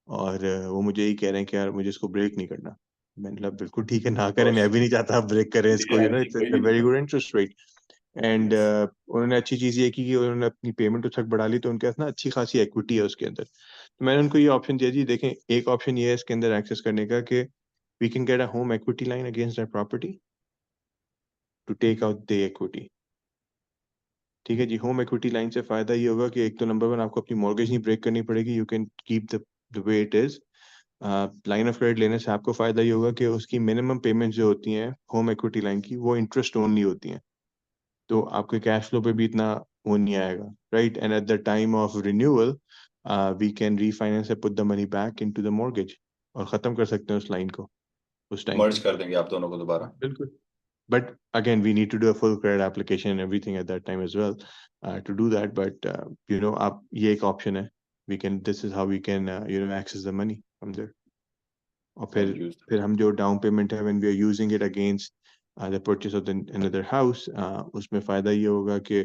और वो मुझे यही कह रहे हैं कि यार मुझे इसको ब्रेक नहीं करना। मैंने कहा बिल्कुल ठीक है, ना करें, कोर्स। मैं भी नहीं चाहता आप ब्रेक करें इसको, यू नो नहीं, इट्स कोई इट्स अ भी नहीं वेरी गुड चाहता। Interest rate. And yes. उन्होंने अच्छी चीज़ ये की कि उन्होंने अपनी पेमेंट उस तक बढ़ा ली, तो उनके पास ना अच्छी खासी इक्विटी है उसके अंदर। तो मैंने उनको ये ऑप्शन दिया, जी देखें एक ऑप्शन ये है इसके अंदर एक्सेस करने का कि we can get a home equity line against that property to take out the equity. ठीक है जी, होम इक्विटी लाइन से फायदा ये होगा कि एक तो नंबर वन आपको अपनी मॉर्गेज नहीं ब्रेक करनी पड़ेगी, you can keep the way it is. Line of credit लेने से आपको फायदा ये होगा कि उसकी मिनिमम पेमेंट जो होती हैं होम इक्विटी लाइन की वो इंटरेस्ट ओनली होती हैं, तो आपके कैश फ्लो पे भी इतना वो नहीं आएगा, right. And at the time of renewal we can refinance put the money back into the mortgage, और खत्म कर सकते हैं उस लाइन को उस टाइम मर्ज पे। कर देंगे आप दोनों को दोबारा। बिल्कुल। But again, we need to do a full credit application and everything at that time as well to do that. But आप ये एक option है. We can. This is how we can access the money from there. और and use. फिर हम जो down payment है when we are using it against the purchase of another house, उसमें फायदा ये होगा कि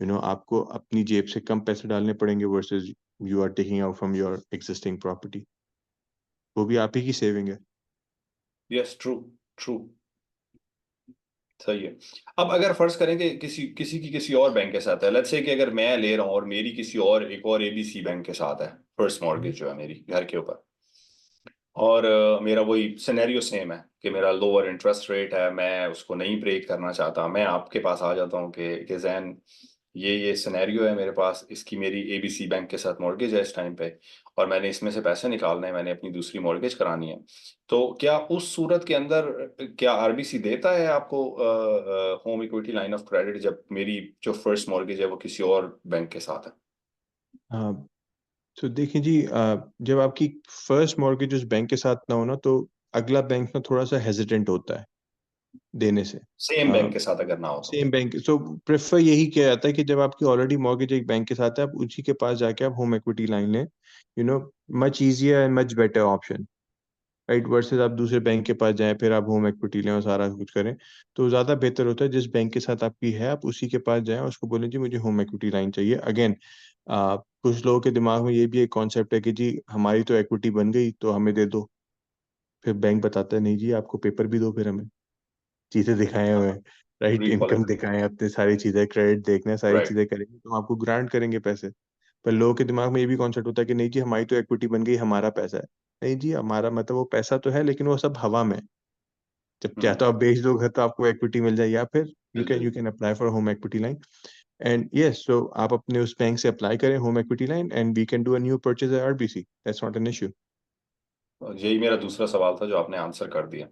आपको अपनी जेब से कम पैसे डालने पड़ेंगे versus you are taking out from your existing property. वो भी आप ही की सेविंग है. यस, ट्रू ट्रू, सही है। अब अगर फर्ज करें कि किसी की किसी और बैंक के साथ है, लेट्स से कि अगर मैं ले रहा हूँ और मेरी किसी और एक और एबीसी बैंक के साथ है, फर्स्ट मॉर्गेज जो है मेरी घर के ऊपर, और मेरा वही सिनेरियो सेम है कि मेरा लोअर इंटरेस्ट रेट है, मैं उसको नहीं ब्रेक करना चाहता, मैं आपके पास आ जाता हूँ कि जैन ये सिनेरियो है मेरे पास, इसकी मेरी एबीसी बैंक के साथ मॉर्गेज है इस टाइम पे, और मैंने इसमें से पैसे निकालने हैं, मैंने अपनी दूसरी मॉर्गेज करानी है, तो क्या उस सूरत के अंदर क्या आरबीसी देता है आपको home equity line of credit जब मेरी जो फर्स्ट मॉर्गेज है वो किसी और बैंक के साथ है? हाँ, तो देखिए जी, जब आपकी फर्स्ट मॉर्गेज उस बैंक के साथ ना हो ना, तो अगला बैंक ना थोड़ा सा हेजिटेंट होता है देने से. सेम बैंक के साथ अगर ना हो तो? सेम बैंक, सो प्रेफर यही किया जाता है कि जब आपकी ऑलरेडी मॉर्गेज एक बैंक के साथ है, आप उसी के पास जाके आप होम इक्विटी लाइन लें. You know, much easier and much better option, right, versus आप दूसरे बैंक के पास जाएं फिर आप होम इक्विटी लें और सारा कुछ करें. तो ज़्यादा बेहतर होता है जिस बैंक के साथ आपकी है आप उसी के पास जाएं, उसको बोलें जी मुझे होम इक्विटी लाइन चाहिए. अगेन, कुछ लोगों के दिमाग में ये भी एक कॉन्सेप्ट है कि जी हमारी तो इक्विटी बन गई तो हमें दे दो. फिर बैंक बताता है नहीं जी आपको पेपर भी दो, फिर हमें चीजें दिखाए हुए, राइट, इनकम रिक्वालिटी, दिखाएं, अपने सारी चीजें, क्रेडिट देखना है, सारी राइट। चीजें करेंगे तो हम आपको ग्रांट करेंगे पैसे. पर लोगों के दिमाग में ये भी कॉन्सेप्ट होता है कि नहीं जी हमारी तो इक्विटी बन गई, हमारा पैसा है. नहीं जी, हमारा मतलब वो पैसा तो है लेकिन वो सब हवा में. जब या तो आप बेच दो घर तो आपको इक्विटी मिल जाए, या फिर you can apply for home equity line. And yes, so आप अपने उस बैंक से अप्लाई करें home equity line and we can do a new purchase at RBC. That's not an issue. यही मेरा दूसरा सवाल था जो आपने आंसर कर दिया,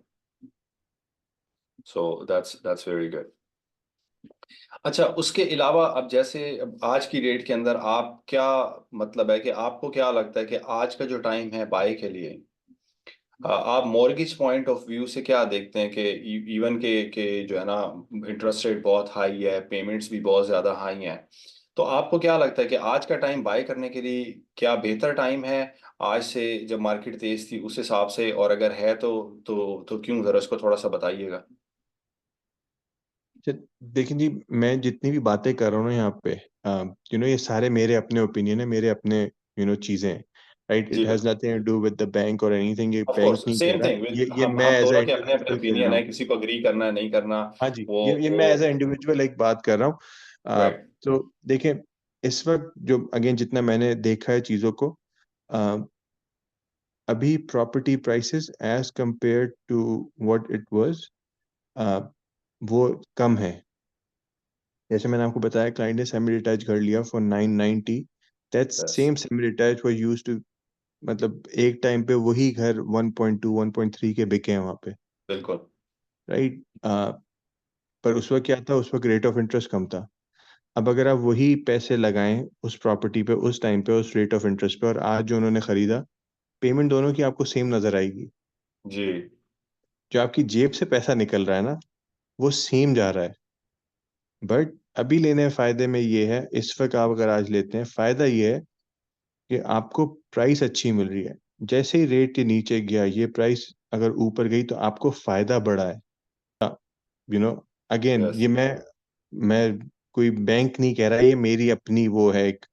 सो दैट्स वेरी गुड। अच्छा, उसके अलावा अब जैसे अब आज की डेट के अंदर आप क्या, मतलब है कि आपको क्या लगता है कि आज का जो टाइम है बाय के लिए, आप मॉर्गेज पॉइंट ऑफ व्यू से क्या देखते हैं कि इवन के जो है ना इंटरेस्ट रेट बहुत हाई है, पेमेंट्स भी बहुत ज़्यादा हाई हैं, तो आपको क्या लगता है कि आज का टाइम बाय करने के लिए क्या बेहतर टाइम है आज से जब मार्केट तेज थी उस हिसाब से, और अगर है तो क्यों, ज़रा उसको थोड़ा सा बताइएगा। देखिए जी, मैं जितनी भी बातें कर रहा हूँ ना यहाँ पे, ये सारे मेरे अपने ओपिनियन है, मेरे अपने चीजें हैं, राइट. जी इट हैज बिल्कुल, nothing to do with the bank और एनीथिंग. ये ऑफ बैंक कोर्स नहीं कह सेम रहा. थिंग विद, ये मैं हम एज अ दोनों के अपने अपने इंडिविजुअल कह रहा ओपिनियन है, हूँ. किसी को अग्री करना है नहीं करना, हाँ जी, वो ये वो मैं एज अ इंडिविजुअल एक बात कर रहा हूँ. राइट, तो देखें, इस वक्त जो अगेन जितना मैंने देखा है चीजों को, अ, अभी property prices as compare to what it was, वो कम है. जैसे मैंने आपको बताया, क्लाइंट ने सेमी डिटैच घर लिया for 990. That yes, same semi detach was used to, मतलब एक टाइम पे वही घर 1.2 1.3 के बिके हैं वहां पे, बिल्कुल, राइट. पर उस वक्त क्या था, उस वक्त रेट ऑफ इंटरेस्ट कम था. अब अगर आप वही पैसे लगाएं उस प्रॉपर्टी पे उस टाइम पे उस रेट ऑफ इंटरेस्ट पे, और आज जो उन्होंने खरीदा, पेमेंट दोनों की आपको सेम नजर आएगी. जी, जो आपकी जेब से पैसा निकल रहा है ना, वो सेम जा रहा है. बट अभी लेने में फायदे में ये है, इस वक्त आप अगर आज लेते हैं, फायदा ये है कि आपको प्राइस अच्छी मिल रही है. जैसे ही रेट के नीचे गया, ये प्राइस अगर ऊपर गई तो आपको फायदा बढ़ा है. यू नो अगेन, यस, ये मैं कोई बैंक नहीं कह रहा, ये मेरी अपनी वो है एक,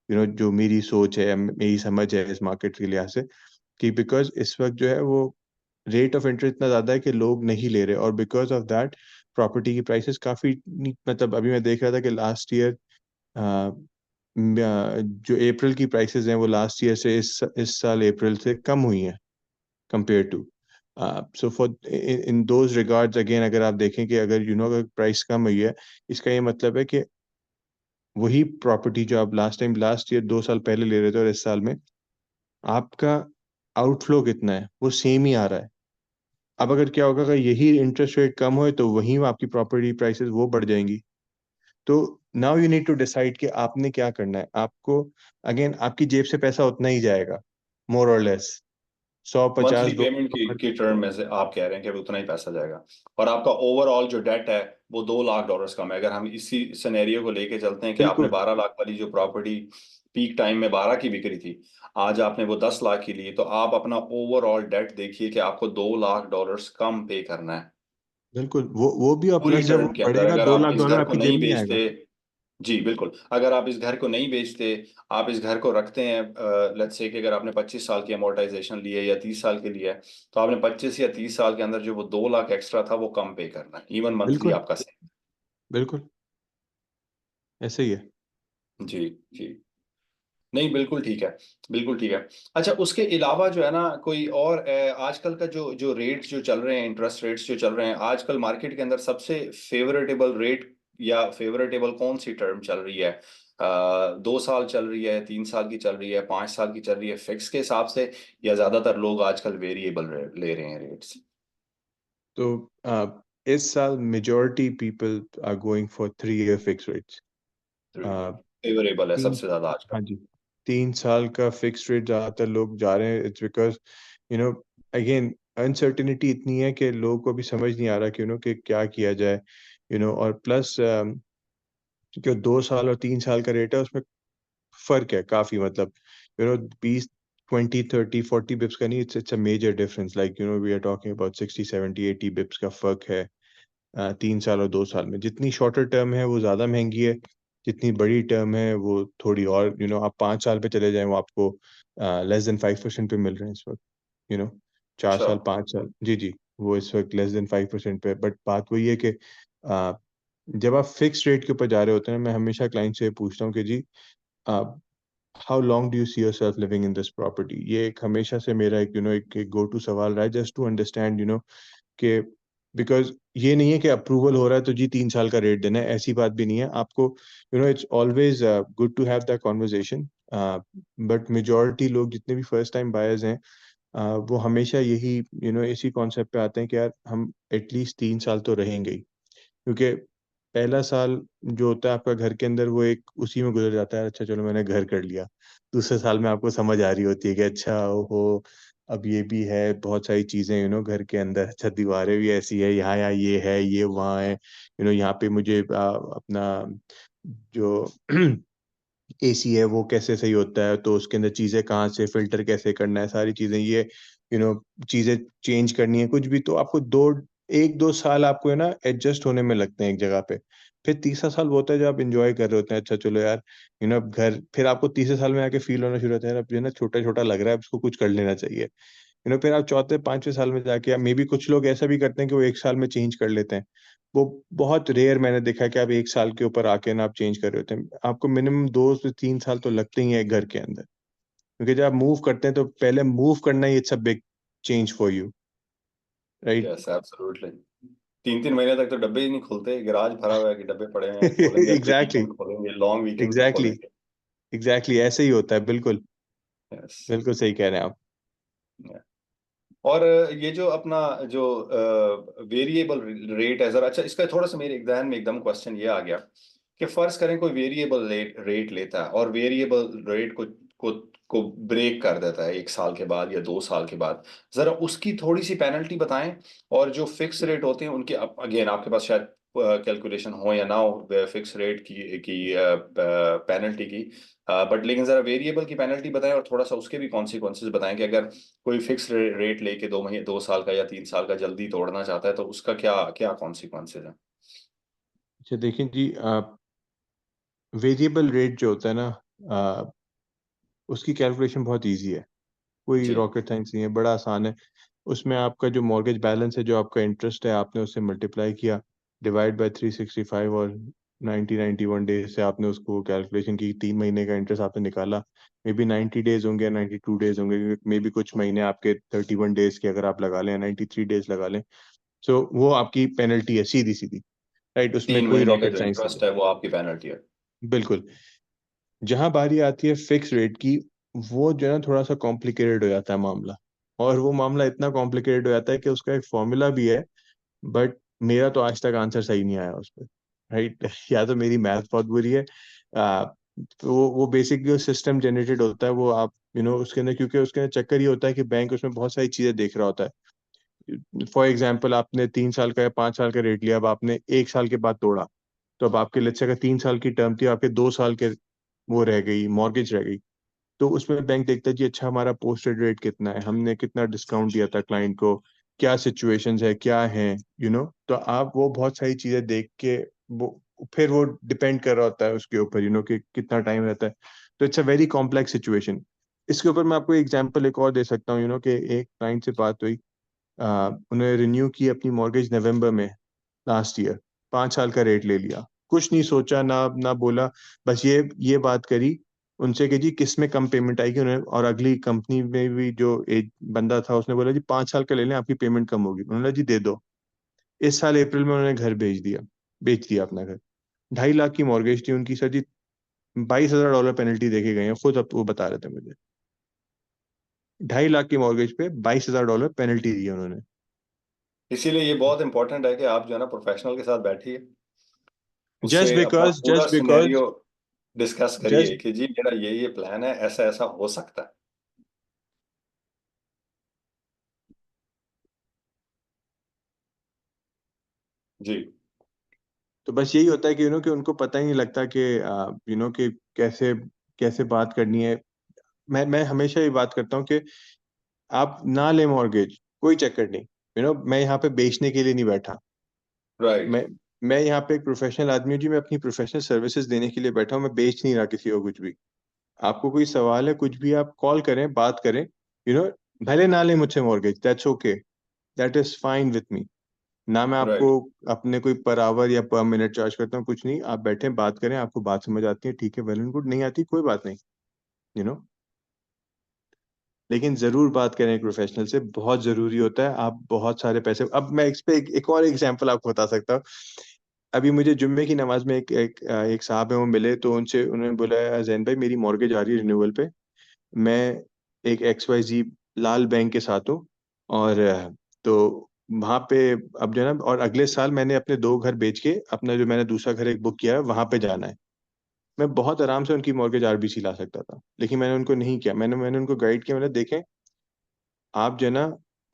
जो मेरी सोच है, मेरी समझ है इस मार्केट के लिहाज से, कि बिकॉज इस वक्त जो है वो रेट ऑफ इंटरेस्ट इतना ज्यादा है कि लोग नहीं ले रहे, और बिकॉज ऑफ दैट प्रॉपर्टी की प्राइसेस काफी मतलब अभी मैं देख रहा था कि लास्ट ईयर जो अप्रैल की प्राइसेस हैं वो लास्ट ईयर से इस साल अप्रैल से कम हुई हैं compare to. So for in those regards, again अगर आप देखें कि अगर अगर प्राइस कम हुई है, इसका ये मतलब है कि वही प्रॉपर्टी जो आप लास्ट ईयर 2 साल पहले ले रहे थे और इस साल में आपका आउटफ्लो कितना है, वो सेम ही आ रहा है. अब अगर क्या होगा, अगर यही इंटरेस्ट रेट कम होए तो वहीं आपकी प्रॉपर्टी प्राइसेस वो बढ़ जाएंगी. तो now you need to decide कि आपने क्या करना है. आपको अगेन आपकी जेब से पैसा उतना ही जाएगा, मोर और लेस, सौ मंथली पचास दो पेमेंट की टर्म में से आप कह रहे हैं कि उतना ही पैसा जाएगा, और आपका ओवरऑल जो डेट है वो $2 लाख कम है। अगर हम इसी सिनेरियो को लेके चलते हैं कि आपने बिल्कुल 12 लाख वाली जो प्रॉपर्टी पीक टाइम में 12 की बिक्री थी, आज आपने वो 10 लाख की ली, तो आप अपना ओवरऑल डेट देखिए कि आपको $2 लाख कम पे करना है बिल्कुल, वो भी, और पूरी प्लस जब वो टर्म के अंदर। बढ़ेगा अगर दो आप लाख इस डॉलर घर को आपकी जेब नहीं नहीं आएगा. बेचते, जी बिल्कुल, अगर आप इस घर को नहीं बेचते, आप इस घर को रखते हैं, लेट्स से कि अगर आपने 25 साल की अमोर्टाइजेशन ली है या 30 साल के लिए है, तो आपने 25 या 30 साल के अंदर जो वो 2 लाख एक्स्ट्रा था वो कम पे करना है, इवन मंथली बिल्कुल आपका सेम। बिल्कुल ऐसे ही है। जी जी, नहीं बिल्कुल ठीक है, बिल्कुल ठीक है। अच्छा, उसके अलावा जो है ना कोई और आजकल का जो जो रेट्स जो चल रहे हैं, इंटरेस्ट रेट्स जो चल रहे हैं आजकल मार्केट के अंदर, सबसे फेवरेटेबल रेट या फेवरेटेबल कौन सी टर्म चल रही है? 2 साल चल रही है, 3 साल की चल रही है, 5 साल की चल रही है फिक्स के हिसाब से, या ज्यादातर लोग आजकल वेरिएबल ले रहे हैं रेट्स? तो इस साल majority people are going for 3 year fix rates. Favourable है तीन सबसे ज्यादा हाँ आजकल। जी, 3 साल का फिक्स रेट ज्यादातर लोग जा रहे हैं। It's because you know again uncertainty इतनी है कि लोगों को भी समझ नहीं आ रहा कि कि क्या किया जाए। और प्लस जो 2 साल और 3 साल का रेट है उसमें फर्क है काफी, मतलब 20 20 30 40 बिप्स का नहीं, it's it's a major difference. Like we are talking about 60 70 80 bips का फर्क है 3 साल और 2 साल में। जितनी शॉर्टर टर्म है वो ज्यादा महंगी है, जितनी बड़ी टर्म है वो थोड़ी और। आप 5 साल पे चले जाएं वो आपको लेस देन 5% पे मिल रहे हैं इस वक्त। यू नो 4 साल, अच्छा। 5 साल, जी जी, वो इस वक्त लेस देन 5% पे। बट बात वही है कि अ, जब आप फिक्स रेट के ऊपर जा रहे होते हैं, मैं हमेशा क्लाइंट से पूछता हूँ कि जी how long do you see yourself living in this property. ये एक हमेशा से मेरा एक एक गो टू सवाल रहा है, जस्ट टू अंडरस्टैंड कि बिकॉज ये नहीं है कि अप्रूवल हो रहा है तो जी 3 साल का रेट देना है, ऐसी बात भी नहीं है आपको। It's always good to have that conversation. But majority लोग जितने भी फर्स्ट टाइम बायर्स हैं वो हमेशा यही इसी कॉन्सेप्ट पे आते हैं कि यार हम एटलीस्ट 3 साल तो रहेंगे ही। क्योंकि पहला साल जो होता है आपका घर के अंदर वो एक उसी में गुजर जाता है, अच्छा चलो मैंने घर कर लिया। दूसरे साल में आपको समझ आ रही होती है कि अच्छा ओहो अब ये भी है, बहुत सारी चीजें घर के अंदर, अच्छा दीवारें भी ऐसी है, यहाँ यहाँ ये है, ये वहाँ है, यहाँ पे मुझे अपना जो एसी है वो कैसे सही होता है, तो उसके अंदर चीजें कहाँ से फिल्टर कैसे करना है, सारी चीजें ये चीजें चेंज करनी है कुछ भी, तो आपको 1 2 साल आपको है ना एडजस्ट होने में लगते हैं एक जगह पे। फिर तीसरा साल वो होता है जो आप इंजॉय कर रहे होते हैं, अच्छा चलो यार अब घर, फिर आपको तीसरे साल में आके फील होना शुरू होता है यार अब जो है ना छोटा छोटा लग रहा है, अब इसको कुछ कर लेना चाहिए। फिर आप चौथे 5वें साल में जाके, मे बी कुछ लोग ऐसा भी करते हैं कि वो 1 साल में चेंज कर लेते हैं। वो बहुत रेयर मैंने देखा है कि आप 1 साल के ऊपर आके ना आप चेंज कर रहे होते हैं। आपको मिनिमम 2 से 3 साल तो लगते ही है एक घर के अंदर, क्योंकि जब आप मूव करते हैं तो पहले मूव करना ही it's a big change for you, right. Yes absolutely. 3 3 महीने तक तो डब्बे ही नहीं खुलते, गैराज भरा हुआ है कि डब्बे पड़े हैं, खोलेंगे अगले एग्जैक्टली वीकेंड खोलेंगे, लॉन्ग वीकेंड पे एग्जैक्टली खोलेंगे। एग्जैक्टली ऐसे ही होता है, बिल्कुल यस। बिल्कुल सही कह रहे हैं आप। और ये जो अपना जो वेरिएबल रेट है, जरा अच्छा इसका थोड़ा सा मेरे ध्यान में एकदम क्वेश्चन ये आ गया कि फर्ज करें कोई वेरिएबल रेट लेता है और वेरिएबल रेट को को ब्रेक कर देता है 1 साल के बाद या 2 साल के बाद, जरा उसकी थोड़ी सी पेनल्टी बताएं। और जो फिक्स रेट होते हैं उनके, अगेन आपके पास शायद कैलकुलेशन हो या ना हो फिक्स रेट की पेनल्टी की, बट लेकिन जरा वेरिएबल की पेनल्टी बताएं और थोड़ा सा उसके भी कॉन्सिक्वेंसेज बताएं कि अगर कोई फिक्स रेट लेके 2 महीने 2 साल का या 3 साल का जल्दी तोड़ना चाहता है तो उसका क्या क्या कॉन्सिक्वेंसेज है? अच्छा देखिए जी, वेरिएबल रेट जो होता है ना अ, उसकी कैलकुलेशन बहुत इजी है, कोई जी। रॉकेट साइंस नहीं है, बड़ा आसान है। उसमें आपका जो मॉर्गेज बैलेंस है, जो आपका इंटरेस्ट है, आपने उससे मल्टीप्लाई किया, डिवाइड बाय 365 और 90 91 डेज से आपने उसको कैलकुलेशन की, 3 महीने का इंटरेस्ट आपने निकाला। मे बी 90 डेज होंगे, 92 डेज होंगे, मे बी कुछ महीने आपके 31 डेज के अगर आप लगा लें, 93 डेज लगा लें, सो वो आपकी पेनल्टी है सीधी सीधी, राइट। उसमें तीन कोई महीने का रॉकेट जो साइंस नहीं इंटरेस्ट है वो आपकी पेनल्टी है। है, बिल्कुल। जहां बारी आती है फिक्स रेट की, वो जो है ना थोड़ा सा कॉम्प्लिकेटेड हो जाता है मामला। और वो मामला इतना कॉम्प्लिकेटेड हो जाता है कि उसका एक फॉर्मूला भी है, बट मेरा तो आज तक आंसर सही नहीं आया उस पर, राइट। या तो मेरी मैथ बहुत बुरी है। आ, तो वो बेसिकली सिस्टम जनरेटेड होता है, वो आप उसके अंदर, क्योंकि उसके अंदर चक्कर ये होता है कि बैंक उसमें बहुत सारी चीजें देख रहा होता है। फॉर एग्जाम्पल आपने 3 साल का या 5 साल का रेट लिया, अब आपने 1 साल के बाद तोड़ा, तो अब आपके लेट्स से अगर 3 साल की टर्म थी, आपके 2 साल के वो रह गई, मॉर्गेज रह गई, तो उसमें बैंक देखता है जी अच्छा हमारा पोस्टेड रेट कितना है, हमने कितना डिस्काउंट दिया था क्लाइंट को, क्या सिचुएशंस है क्या है, तो आप वो बहुत सारी चीजें देख के वो फिर वो डिपेंड कर रहा होता है उसके ऊपर, कि कितना टाइम रहता है। तो it's a very complex situation. इसके ऊपर मैं आपको एग्जांपल एक और दे सकता हूँ, कि एक क्लाइंट से बात हुई, उन्होंने रिन्यू की अपनी मॉर्गेज नवंबर में लास्ट ईयर, 5 साल का रेट ले लिया, कुछ नहीं सोचा ना ना बोला, बस ये बात करी उनसे कि जी किस में कम पेमेंट आएगी उन्होंने, और अगली कंपनी में भी जो एक बंदा था उसने बोला जी 5 साल का ले लें आपकी पेमेंट कम होगी, उन्होंने बोला जी दे दो। इस साल अप्रैल में उन्होंने घर बेच दिया अपना घर। 2.5 लाख की मॉर्गेज थी उनकी सर जी, $22,000 पेनल्टी देके गए हैं खुद, अब वो बता रहे थे मुझे। 2.5 लाख की मॉर्गेज पे $22,000 पेनल्टी दी है उन्होंने। इसीलिए ये बहुत इंपॉर्टेंट है कि आप जो है ना प्रोफेशनल के साथ बैठिए, जस्ट उससे अपना बिकॉज पूरा जस्ट बिकॉज सिनेरियो डिस्कस करिए जस्ट कि जी मेरा ये प्लान है, ऐसा ऐसा हो सकता है। जी। तो बस यही होता है कि कि उनको पता ही नहीं लगता कि कि कैसे कैसे बात करनी है। मैं हमेशा ये बात करता हूँ कि आप ना ले मॉर्गेज, कोई चक्कर नहीं। मैं यहाँ पे बेचने के लिए नहीं बैठा। राइट। मैं यहाँ पे एक प्रोफेशनल आदमी हूँ जी, मैं अपनी प्रोफेशनल सर्विसेज देने के लिए बैठा हूँ, मैं बेच नहीं रहा किसी को कुछ भी। आपको कोई सवाल है कुछ भी, आप कॉल करें, बात करें। यू नो भले ना ले मुझसे mortgage, that's okay, that is fine with me. ना मैं आपको राइट। अपने कोई पर आवर या पर मिनट चार्ज करता हूँ, कुछ नहीं। आप बैठे बात करें, आपको बात समझ आती है ठीक है, वेल एंड गुड, नहीं आती कोई बात नहीं। यू नो लेकिन जरूर बात करें एक प्रोफेशनल से, बहुत जरूरी होता है। आप बहुत सारे पैसे, अब मैं इस पे एक और एग्जांपल आपको बता सकता हूँ। अभी मुझे जुम्मे की नमाज में एक साहब है, वो मिले, तो उनसे उन्होंने बोला जैन भाई मेरी मॉर्गेज आ रही है रिन्यूअल पे, मैं एक XYZ लाल बैंक के साथ हूँ, और तो वहां पे अब जो है ना, और अगले साल मैंने अपने 2 घर बेच के अपना जो मैंने दूसरा घर एक बुक किया है वहां पे जाना है। मैं बहुत आराम से उनकी मॉर्गेज RBC ला सकता था, लेकिन मैंने उनको नहीं किया। मैंने उनको गाइड किया, मैंने देखें आप जो है ना,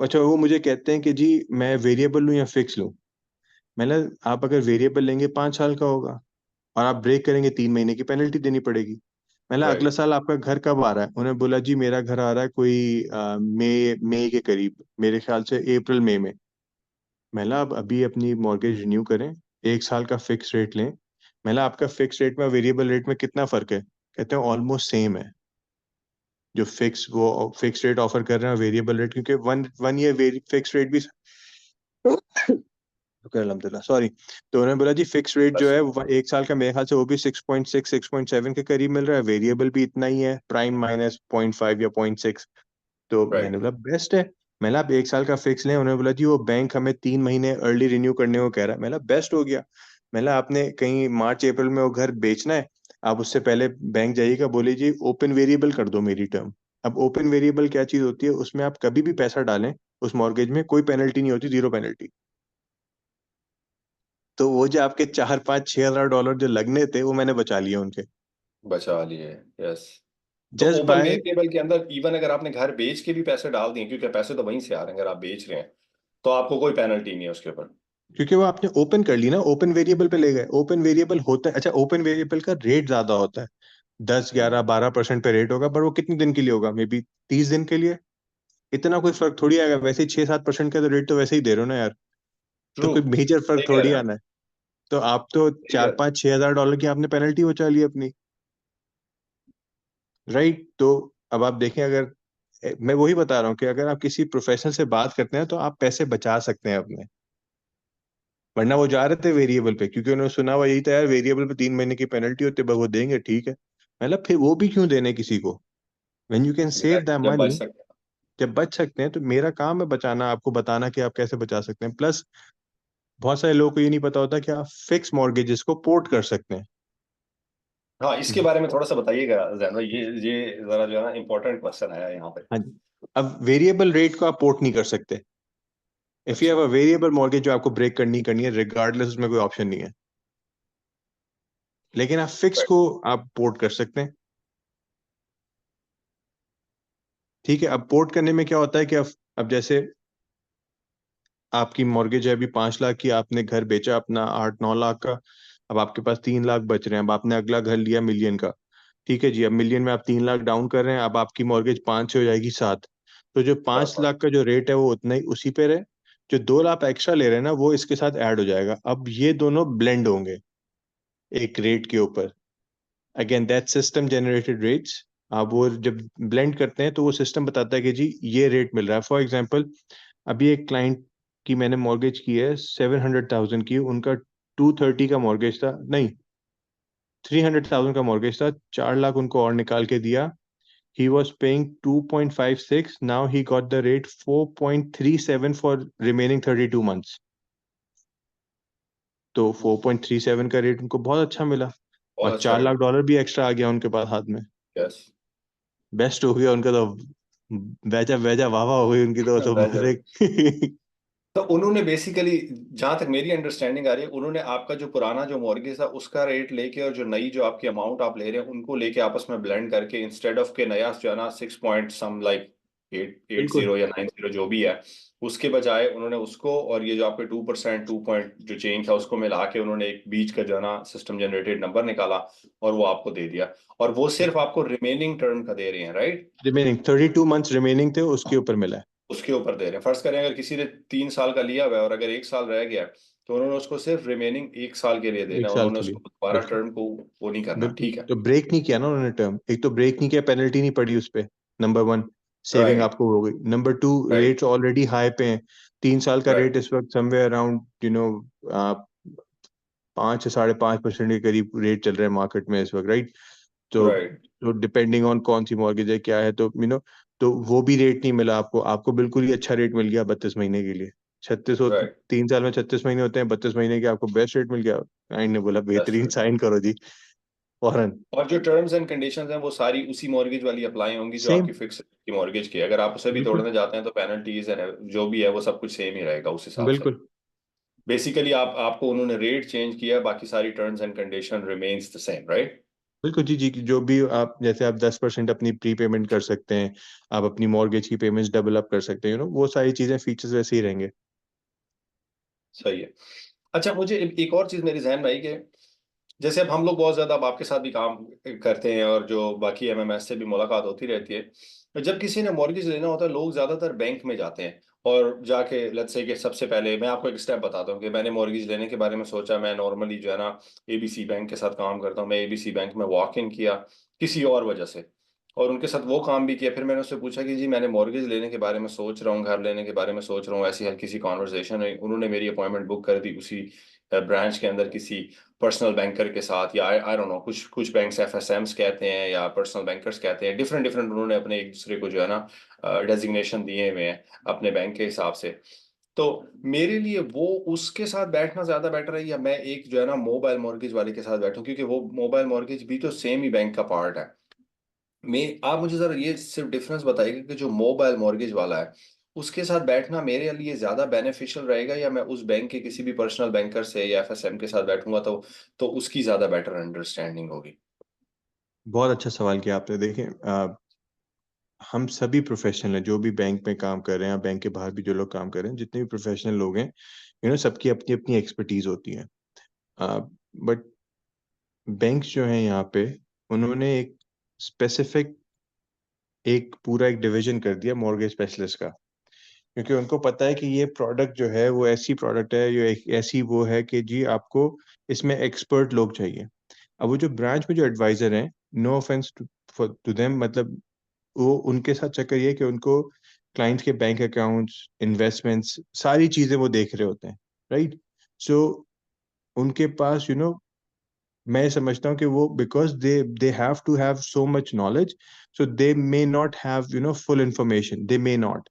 अच्छा वो मुझे कहते हैं कि जी मैं वेरिएबल लूँ या फिक्स लूँ। मैंने, आप अगर वेरिएबल लेंगे 5 साल का होगा, और आप ब्रेक करेंगे 3 महीने की पेनल्टी देनी पड़ेगी। मैंने अगला राइट। साल आपका घर कब आ रहा है, उन्हें बोला जी मेरा घर आ रहा है कोई मई मई के करीब, मेरे ख्याल से अप्रैल मई में। मैंने अब अभी अपनी मॉर्गेज रिन्यू करें, 1 साल का फिक्स रेट लें। मैंने आपका फिक्स रेट में वेरिएबल रेट में कितना फर्क है, कहते हैं ऑलमोस्ट सेम है। जो फिक्स रेट ऑफर कर रहे हैं वेरिएबल रेट, क्योंकि one one year fix rate भी शुक्र अल्हम्दुलिल्लाह, सॉरी। तो उन्होंने बोला जी फिक्स रेट जो बस। है 1 साल का मेरे ख्याल से वो भी 6.6 6.7 के करीब मिल रहा है, वेरिएबल भी इतना ही है, प्राइम माइनस 0.5 या 0.6। तो मैंने राइट। बोला बेस्ट है। मैंने आप 1 साल का फिक्स लें, उन्होंने बोला जी वो बैंक हमें 3 महीने अर्ली रिन्यू करने को कह रहा है। मैंने बोला बेस्ट हो गया। मैंने आपने कहीं मार्च अप्रैल में वो घर बेचना है, आप उससे पहले बैंक जाइएगा, बोलिए जी ओपन वेरिएबल कर दो मेरी टर्म। अब ओपन वेरिएबल क्या चीज होती है, उसमें आप कभी भी पैसा डालें उस मॉर्गेज में, कोई पेनल्टी नहीं होती, जीरो पेनल्टी। तो वो जो आपके 4 5 6 हज़ार डॉलर जो लगने थे, वो मैंने बचा लिए उनके, बचा लिए। यस। तो जस्ट ओपन बाय। वेरिएबल के अंदर इवन अगर आपने घर बेच के भी पैसे डाल दिए, क्योंकि पैसे तो वहीं से आ रहे हैं अगर आप बेच रहे हैं, तो आपको कोई पेनल्टी नहीं है उसके ऊपर। क्योंकि वो आपने ओपन कर ली ना, ओपन वेरिएबल पे ले गए। ओपन वेरिएबल होता है, अच्छा ओपन वेरिएबल का रेट ज्यादा होता है, 10 11 12% पे रेट होगा, पर वो कितने दिन के लिए होगा, मे बी 30 दिन के लिए। इतना कोई फर्क थोड़ी आएगा, वैसे ही 6 7% का तो रेट तो वैसे ही दे रहे हो ना यार। तो ट्रू। कोई मेजर फर्क सही कह थोड़ी रहे हैं आप। आना है। तो आप तो सही कह चार रहे हैं। पाँच 6 हज़ार डॉलर की आपने पेनल्टी बचा ली अपनी, राइट। तो अब आप देखें, अगर मैं वही बता रहा हूँ कि अगर आप किसी प्रोफेशनल से बात करते हैं तो आप पैसे बचा सकते हैं अपने। वरना वो जा रहे थे वेरिएबल पे, क्योंकि उन्होंने सुना हुआ यही था यार, वेरिएबल पे 3 महीने की पेनल्टी होती है, बस वो देंगे ठीक है। मतलब फिर वो भी क्यों देने किसी को, when you can save that Exactly, जब बच मनी। सकते हैं। जब बच सकते हैं तो मेरा काम है बचाना, आपको बताना कि आप कैसे बचा सकते हैं। प्लस बहुत सारे लोगों को ये नहीं पता होता कि आप फिक्स मॉर्गेजेस को पोर्ट कर सकते हैं। हाँ, इसके बारे में थोड़ा सा बताइएगा जैन भाई, ये जरा जो है ना इम्पोर्टेंट क्वेश्चन आया यहाँ पे। हाँ जी। अब वेरिएबल रेट को आप पोर्ट नहीं कर सकते। इफ यू अच्छा। हैव अ वेरिएबल मॉर्गेज जो आपको ब्रेक करनी है रिगार्डलेस, उसमें कोई ऑप्शन नहीं है। लेकिन आप फिक्स राइट। को आप पोर्ट कर सकते हैं। ठीक है, अब पोर्ट करने में क्या होता है कि अब जैसे आपकी मॉर्गेज है अभी 5 लाख की, आपने घर बेचा अपना 8 9 लाख का, अब आपके पास 3 लाख बच रहे हैं। अब आपने अगला घर लिया मिलियन का, ठीक है जी। अब मिलियन में आप 3 लाख डाउन कर रहे हैं, अब आपकी मॉर्गेज 5 से हो जाएगी 7। तो जो पांच हाँ। लाख का जो रेट है वो उतना ही उसी पे रहे। जो 2 लाख एक्स्ट्रा ले रहे हैं ना, वो इसके साथ ऐड हो जाएगा, अब ये दोनों ब्लेंड होंगे। एक रेट के ऊपर। Again that system generated rates. आप वो जब ब्लेंड करते हैं तो वो सिस्टम बताता है कि जी ये रेट मिल रहा है। फॉर एग्जांपल अभी एक क्लाइंट की मैंने मॉर्गेज की है 700,000 की, उनका 230 का मॉर्गेज था, नहीं 300,000 का मॉर्गेज था, 4 लाख उनको और निकाल के दिया। He was paying 2.56. Now he got the rate 4.37 for remaining 32 months. तो 4.37 का रेट उनको बहुत अच्छा मिला, बहुत और अच्छा $4 लाख भी एक्स्ट्रा आ गया उनके पास हाथ में। यस। बेस्ट हो गया उनका तो, वैजा वैजा वाह वाह हो गई उनकी तो डायरेक्ट। तो उन्होंने बेसिकली, जहां तक मेरी अंडरस्टैंडिंग आ रही है, उन्होंने आपका जो पुराना जो मॉर्गेज था उसका रेट लेके और जो नई जो आपकी अमाउंट आप ले रहे हैं उनको लेके आपस में ब्लेंड करके, इंस्टेड ऑफ के नया जो है ना 6 पॉइंट सम लाइक 880 बिल्कुल या 90 जो भी है, उसके बजाय उन्होंने उसको और ये जो आपके 2% 2 पॉइंट जो चेंज था उसको मिला के उन्होंने एक बीच का जो है ना सिस्टम जनरेटेड नंबर निकाला और वो आपको दे दिया। और वो सिर्फ आपको रिमेनिंग टर्म का दे रहे हैं, राइट? रिमेनिंग 32 मंथ्स रिमेनिंग थे, उसके ऊपर मिला है। उसके ऊपर दे रहे हैं। फर्ज करें अगर किसी ने 3 साल का लिया हुआ है और अगर 1 साल रह गया है, तो उन्होंने उसको सिर्फ रिमेनिंग 1 साल के लिए एक देना है, साल उन्होंने के लिए। उसको दोबारा बिल्कुल टर्म को वो नहीं करना। बिल्कुल, ठीक है। तो ब्रेक नहीं किया ना उन्होंने टर्म, एक तो ब्रेक नहीं किया, पेनल्टी नहीं पड़ी उस पे, नंबर वन, सेविंग राइट आपको हो गई। Number two, right rates already high पे हैं। 3 साल का राइट रेट इस वक्त समवेयर अराउंड 5 से 5.5% के करीब रेट चल रहा है मार्केट में इस वक्त, राइट? तो राइट डिपेंडिंग ऑन कौन सी मॉर्गेज है क्या है, तो तो वो भी रेट नहीं मिला आपको, आपको बिल्कुल ही अच्छा रेट मिल गया 32 महीने के लिए। 36 राइट 3 साल में 36 महीने होते हैं, 32 महीने के आपको बेस्ट रेट मिल गया। क्लाइंट ने बोला दैट्स बेहतरीन, राइट। साइन करो जी फौरन। और जो टर्म्स एंड कंडीशंस हैं वो सारी उसी मॉर्गेज वाली अप्लाई होंगी जो सेम, आपकी फिक्स की मॉर्गेज की है। अगर आप उसे भी बिल्कुल तोड़ने जाते हैं तो पेनल्टीज है जो भी है वो सब कुछ सेम ही रहेगा उस हिसाब से। बिल्कुल बेसिकली आपको उन्होंने रेट चेंज किया, बाकी सारी terms and condition remains the same, right? बिल्कुल जी जी, जो भी आप, जैसे आप 10% अपनी प्री पेमेंट कर सकते हैं, आप अपनी मॉर्गेज की पेमेंट्स डबल अप कर सकते हैं, वो सारी चीजें, फीचर्स वैसे ही रहेंगे। सही है। अच्छा, मुझे एक और चीज मेरे जहन में आई कि जैसे अब हम लोग बहुत ज्यादा, अब आपके साथ भी काम करते हैं और जो बाकी एमएमएस से भी मुलाकात होती रहती है, तो जब किसी ने मॉर्गेज लेना होता है लोग ज्यादातर बैंक में जाते हैं और जाके लेट्स से कि सबसे पहले मैं आपको एक स्टेप बताता हूँ कि मैंने मॉर्गेज लेने के बारे में सोचा। मैं नॉर्मली जो है ना एबीसी बैंक के साथ काम करता हूँ। मैं एबीसी बैंक में वॉक इन किया किसी और वजह से और उनके साथ वो काम भी किया। फिर मैंने उससे पूछा कि जी मैंने मॉर्गेज लेने के बारे में सोच रहा हूँ, घर लेने के बारे में सोच रहा हूँ। ऐसी हल्की सी कॉन्वर्सेशन हुई, उन्होंने मेरी अपॉइंटमेंट बुक कर दी उसी ब्रांच के अंदर किसी पर्सनल बैंकर के साथ, या आई डोंट नो, कुछ कुछ बैंक्स एफएसएम्स कहते हैं या पर्सनल बैंकर्स कहते हैं, डिफरेंट डिफरेंट उन्होंने अपने एक दूसरे को जो है ना डेजिग्नेशन दिए हुए हैं अपने बैंक के हिसाब से। तो मेरे लिए वो उसके साथ बैठना ज्यादा बेटर है या मैं एक जो है ना मोबाइल मॉर्गेज वाले के साथ बैठूं, क्योंकि वो मोबाइल मॉर्गेज भी तो सेम ही बैंक का पार्ट है। मैं आप मुझे जरा ये सिर्फ डिफरेंस बताइएगा कि जो मोबाइल मॉर्गेज वाला है उसके साथ बैठना मेरे लिए ज्यादा बेनिफिशियल रहेगा या मैं उस बैंक के किसी भी पर्सनल बैंकर से या एफएसएम के साथ बैठूंगा तो उसकी ज्यादा बेटर अंडरस्टैंडिंग होगी। बहुत अच्छा सवाल किया आपने। देखिए हम सभी प्रोफेशनल हैं, जो भी बैंक में काम कर रहे हैं, बैंक के बाहर भी जो लोग काम कर रहे हैं, जितने भी प्रोफेशनल लोग हैं, सबकी अपनी अपनी एक्सपर्टीज होती है। बट बैंक्स जो हैं यहाँ पे, उन्होंने एक स्पेसिफिक, एक पूरा एक डिवीजन कर दिया मॉर्गेज स्पेशलिस्ट का, क्योंकि उनको पता है कि ये प्रोडक्ट जो है वो ऐसी प्रोडक्ट है, ये एक ऐसी वो है कि जी आपको इसमें एक्सपर्ट लोग चाहिए। अब वो जो ब्रांच में जो एडवाइजर हैं, नो ऑफेंस टू देम, मतलब वो उनके साथ चक्कर ये है कि उनको क्लाइंट्स के बैंक अकाउंट्स, इन्वेस्टमेंट्स, सारी चीजें वो देख रहे होते हैं, राइट? सो उनके पास मैं समझता हूँ कि वो, because they have to have so much knowledge, so they may not have full information, they may not,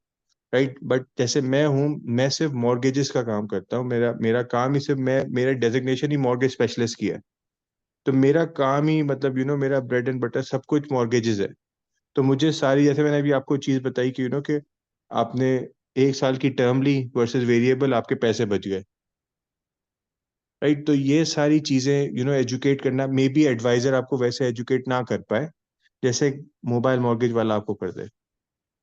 right? But जैसे मैं हूँ, मैं सिर्फ मॉर्गेजेस का काम करता हूँ, मेरा मेरा काम ही सिर्फ, मैं, मेरा डेजिग्नेशन ही मॉर्गेज स्पेशलिस्ट की है। तो मेरा काम ही, मतलब मेरा ब्रेड एंड बटर सब कुछ मॉर्गेजेस है। तो मुझे सारी, जैसे मैंने अभी आपको चीज बताई कि कि आपने 1 साल की टर्म ली वर्सेस वेरिएबल, आपके पैसे बच गए, राइट? तो ये सारी चीजें एजुकेट करना, मे बी एडवाइजर आपको वैसे एजुकेट ना कर पाए जैसे मोबाइल मॉर्गेज वाला आपको कर दे,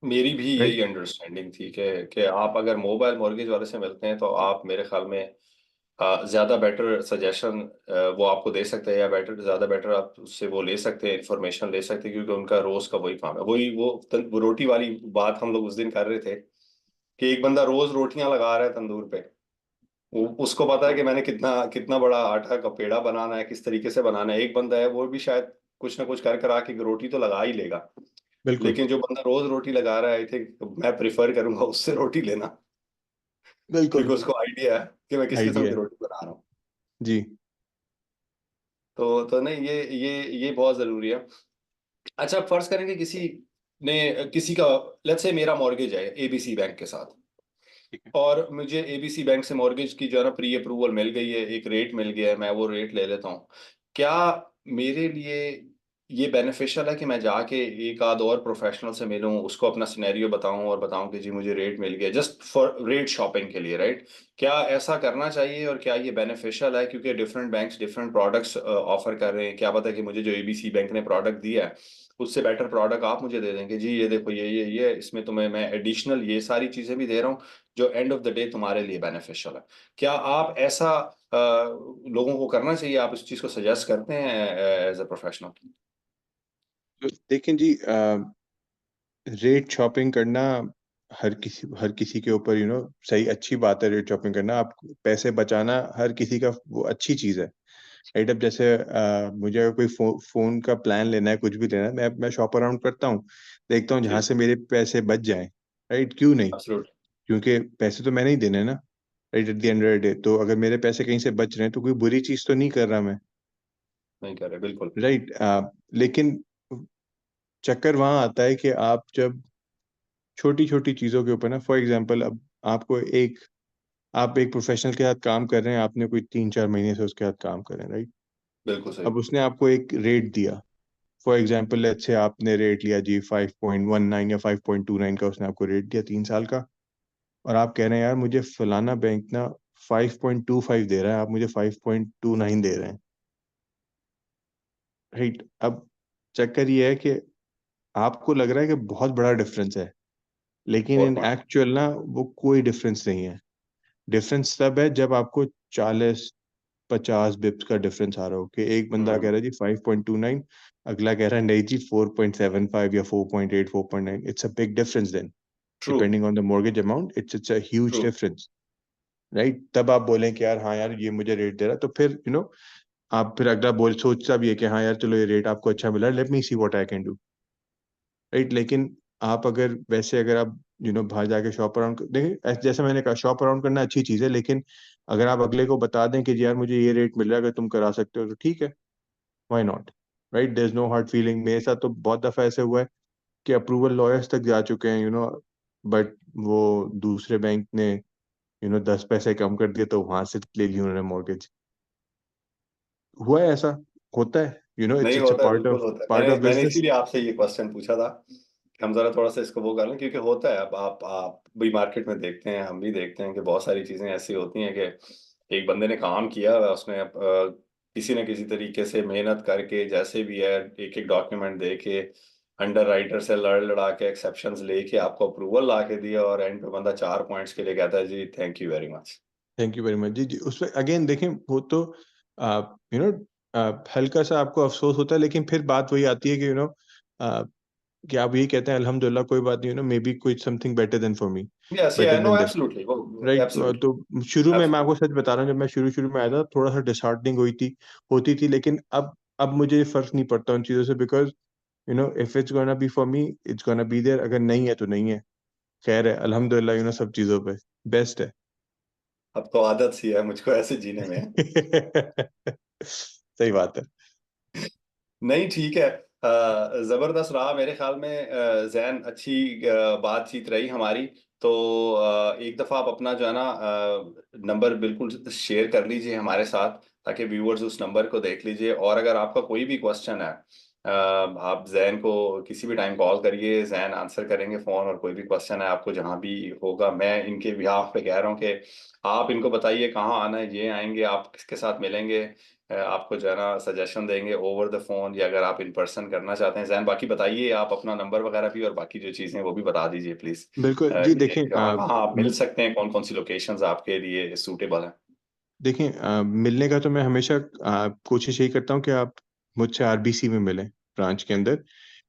मेरी भी राइट? यही अंडरस्टैंडिंग थी कि आप अगर मोबाइल मॉर्गेज वाले से मिलते हैं तो आप मेरे ख्याल में ज्यादा बेटर सजेशन वो आपको दे सकते हैं, या बेटर ज्यादा बेटर आप उससे वो ले सकते हैं, इंफॉर्मेशन ले सकते हैं, क्योंकि उनका रोज का वही काम है। वही वो रोटी वाली बात हम लोग उस दिन कर रहे थे कि एक बंदा रोज रोटियां लगा रहा है तंदूर पे उसको पता है कि मैंने कितना कितना बड़ा आटा का पेड़ा बनाना है, किस तरीके से बनाना है। एक बंदा है वो भी शायद कुछ ना कुछ कर करा के रोटी तो लगा ही लेगा, बिल्कुल लेकिन जो बंदा रोज रोटी लगा रहा है, आई थिंक मैं प्रिफर करूंगा उससे रोटी लेना, क्योंकि बिल्कुल। उसको आइडिया है कि मैं किस किस्म आइडिया की है। रोटी बना रहा हूँ। जी। तो नहीं, ये बहुत जरूरी है। अच्छा, फर्ज करेंगे किसी का, लेट्स से मेरा मॉर्गेज है एबीसी बैंक के साथ, ठीक है। और मुझे एबीसी बैंक से मॉर्गेज की जो है ना प्री अप्रूवल मिल गई है, एक रेट मिल गया है, मैं वो रेट ले लेता हूँ। क्या मेरे लिए ये बेनिफिशियल है कि मैं जाके एक आध और प्रोफेशनल से मिलूं, उसको अपना सिनेरियो बताऊं और बताऊं कि जी मुझे रेट मिल गया, जस्ट फॉर रेट शॉपिंग के लिए, राइट? क्या ऐसा करना चाहिए और क्या ये बेनिफिशियल है? क्योंकि different banks different products offer कर रहे हैं। क्या पता कि मुझे जो एबीसी बैंक ने प्रोडक्ट दिया है उससे बेटर प्रोडक्ट आप मुझे दे देंगे, जी ये देखो ये इसमें तुम्हें मैं एडिशनल ये सारी चीजें भी दे रहा हूँ जो एंड ऑफ द डे तुम्हारे लिए बेनिफिशियल है। क्या आप ऐसा लोगों को करना चाहिए? आप इस चीज को सजेस्ट करते हैं एज अ प्रोफेशनल? तो देखें जी, रेट शॉपिंग करना हर किसी के ऊपर सही अच्छी बात है। रेट शॉपिंग करना, आप पैसे बचाना हर किसी का वो अच्छी चीज है। राइट। अब जैसे मुझे अगर कोई फोन का प्लान लेना है, कुछ भी लेना है, मैं शॉप अराउंड करता हूँ, देखता हूँ जी, जहां से मेरे पैसे बच जाएं। राइट, क्यों नहीं? एब्सोल्युटली। क्योंकि पैसे तो मैंने ही देने हैं ना। Right, at the end of the day, तो अगर मेरे पैसे कहीं से बच रहे हैं तो कोई बुरी चीज तो नहीं कर रहा मैं। नहीं कर रहे, बिल्कुल। राइट। लेकिन चक्कर वहां आता है कि आप जब छोटी छोटी चीजों के ऊपर ना, फॉर एग्जांपल, अब आपको एक आप एक प्रोफेशनल के साथ काम कर रहे हैं, आपने कोई 3-4 महीने से उसके साथ काम कर रहे हैं। राइट। बिल्कुल सही। अब उसने आपको एक रेट दिया, फॉर एग्जांपल लेट्स से आपने रेट लिया जी 5.19 या 5.29 का, उसने आपको रेट दिया 3 साल का, और आप कह रहे हैं यार मुझे फलाना बैंक ना 5.25 दे रहा है, आप मुझे 5.29 दे रहे हैं। राइट। अब चक्कर ये है कि आपको लग रहा है कि बहुत बड़ा डिफरेंस है, लेकिन बहुत इन बड़ा। एक्चुअल ना वो कोई डिफरेंस नहीं है। डिफरेंस तब है जब आपको 40-50 बिप्स का डिफरेंस आ रहा हो, कि एक बंदा कह रहा है जी 5.29, अगला कह रहा है नहीं जी 4.75 या 4.8, 4.9। It's a big difference then, true. Depending on the mortgage amount, it's a huge true. Difference. Right. तब आप बोलें कि यार हाँ यार ये मुझे रेट दे रहा है, तो फिर आप फिर अगला बोल सोचता भी है कि हाँ यार चलो ये रेट आपको अच्छा मिला, let me see what I can do. Right. लेकिन आप अगर वैसे अगर आप बाहर जाके शॉप अराउंड देखिए, जैसे मैंने कहा शॉप अराउंड करना अच्छी चीज़ है, लेकिन अगर आप अगले को बता दें कि यार मुझे ये रेट मिल रहा है, अगर तुम करा सकते हो तो ठीक है, why not? Right, there is no hard feeling. मेरे साथ तो बहुत दफा ऐसे हुआ है कि अप्रूवल लॉयर्स तक जा चुके हैं, बट वो दूसरे बैंक ने 10 पैसे कम कर दिए, तो वहां से ले ली उन्होंने मॉर्गेज। हुआ है ऐसा, होता है, इट्स नहीं, इट्स अ होता है, बिल्कुल होता है। पार्ट मैंने ऑफ मैंने बिजनेस। इसीलिए आपसे ये क्वेश्चन पूछा था कि हम जरा थोड़ा सा इसको वो कर लें, क्योंकि होता है। अब आप भी मार्केट में देखते हैं, हम भी देखते हैं कि बहुत सारी चीजें ऐसी होती हैं कि एक बंदे ने काम किया हुआ है, उसने किसी न किसी तरीके से मेहनत करके जैसे भी है एक एक डॉक्यूमेंट दे के अंडर राइटर से लड़ लड़ा के एक्सेप्शंस लेके आपको अप्रूवल ला के दिया, और एंड पे बंदा 4 पॉइंट्स के लिए कहता है जी thank you very much. Thank you very much जी। जी, उसमें अगेन देखें, वो तो यू नो हल्का सा आपको अफसोस होता है, लेकिन फिर बात वही आती है कि कि आप यही कहते हैं अल्हम्दुलिल्लाह, कोई बात नहीं, मे बी कोई something better than for me, yes, yeah better no, than this. Absolutely, वो राइट। एब्सोल्युटली। तो शुरू में मैं आपको एब्सोल्युटली। सच बता रहा हूँ, जब मैं शुरू शुरू में आया था थोड़ा सा डिसहार्टनिंग होती थी, लेकिन अब मुझे फर्क नहीं पड़ता उन चीज़ों से, because if it's gonna be for me, it's gonna be there. अगर नहीं है तो नहीं है, खैर है, अल्हम्दुलिल्लाह सब चीज़ों पे बेस्ट है। अब तो आदत सी है मुझको ऐसे जीने में। सही बात है। नहीं, ठीक है। जबरदस्त रहा मेरे ख्याल में। जैन, अच्छी बातचीत रही हमारी। तो एक दफा आप अपना जो है ना नंबर बिल्कुल शेयर कर लीजिए हमारे साथ, ताकि व्यूअर्स उस नंबर को देख लीजिए। और अगर आपका कोई भी क्वेश्चन है, आप जैन को किसी भी टाइम कॉल करिए, जैन आंसर करेंगे फोन। और कोई भी क्वेश्चन है आपको जहां भी होगा, मैं इनके बिहाफ पे कह रहा हूँ कि आप इनको बताइए कहाँ आना है, ये आएंगे, आप किसके साथ मिलेंगे, आपको जो है ना सजेशन देंगे ओवर द फोन, या अगर आप इन पर्सन करना चाहते हैं। जैन, बाकी बताइए आप अपना नंबर वगैरह भी, और बाकी जो चीज़ें वो भी बता दीजिए प्लीज, बिल्कुल जी। कि देखें, कहाँ कहाँ आप मिल सकते हैं, कौन कौन सी लोकेशंस आपके लिए सूटेबल हैं। मिलने का तो मैं हमेशा कोशिश यही करता हूँ कि आप मुझसे आरबीसी में मिलें, ब्रांच के अंदर।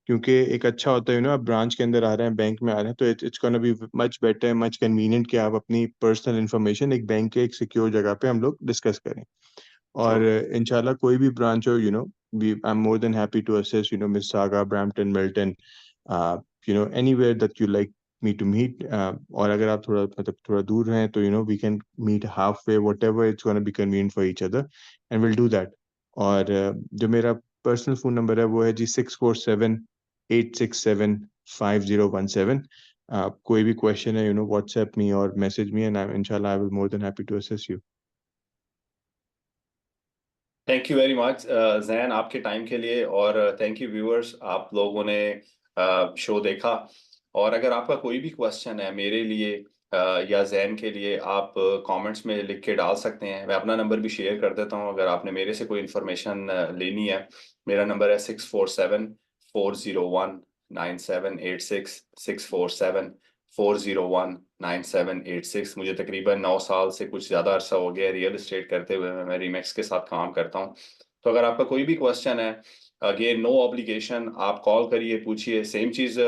क्योंकि एक अच्छा होता है आप ब्रांच के अंदर आ रहे हैं, बैंक में आ रहे हैं, तो it's gonna be much better, much convenient कि आप अपनी पर्सनल इन्फॉर्मेशन एक बैंक के एक सिक्योर जगह पे हम लोग डिस्कस करें। और इंशाल्लाह कोई भी ब्रांच हो, we I am more than happy to assist, Mississauga, Brampton, Milton, anywhere that you like me to meet. और अगर आप थोड़ा दूर हैं तो we can meet half way, whatever it's gonna be convenient for each other, and will do that. और जो मेरा पर्सनल फ़ोन नंबर है वो है जी 647-867-5017। कोई भी क्वेश्चन है व्हाट्सएप मी और मैसेज मी, एंड इंशाल्लाह I will more than happy to assist you. Thank you very much Jain आपके टाइम के लिए, और थैंक यू व्यूअर्स, आप लोगों ने शो देखा। और अगर आपका कोई भी क्वेश्चन है मेरे लिए या जैन के लिए, आप कमेंट्स में लिख के डाल सकते हैं। मैं अपना नंबर भी शेयर कर देता हूं अगर आपने मेरे से कोई इन्फॉर्मेशन लेनी है। मेरा नंबर है 647-401-9786, 647-401-9786। मुझे तकरीबन 9 साल से कुछ ज़्यादा अरसा हो गया रियल एस्टेट करते हुए। मैं रीमेक्स के साथ काम करता हूँ। तो अगर आपका कोई भी क्वेश्चन है, अगेन नो ऑब्लिगेशन, आप कॉल करिए, पूछिए। सेम चीज़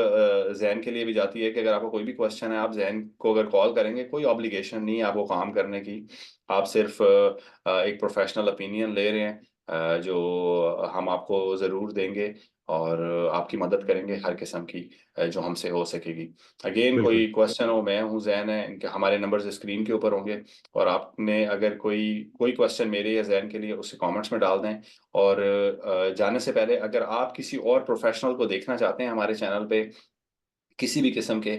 जैन के लिए भी जाती है कि अगर आपको कोई भी क्वेश्चन है, आप जैन को अगर कॉल करेंगे, कोई ऑब्लिगेशन नहीं है आपको काम करने की। आप सिर्फ एक प्रोफेशनल ओपिनियन ले रहे हैं, जो हम आपको ज़रूर देंगे और आपकी मदद करेंगे हर किस्म की जो हमसे हो सकेगी। अगेन बिल्कुल। कोई क्वेश्चन हो, मैं हूँ, जैन है, इनके हमारे नंबर्स स्क्रीन के ऊपर होंगे। और आपने अगर कोई क्वेश्चन मेरे या जैन के लिए, उसे कमेंट्स में डाल दें। और जाने से पहले, अगर आप किसी और प्रोफेशनल को देखना चाहते हैं हमारे चैनल पे किसी भी किस्म के,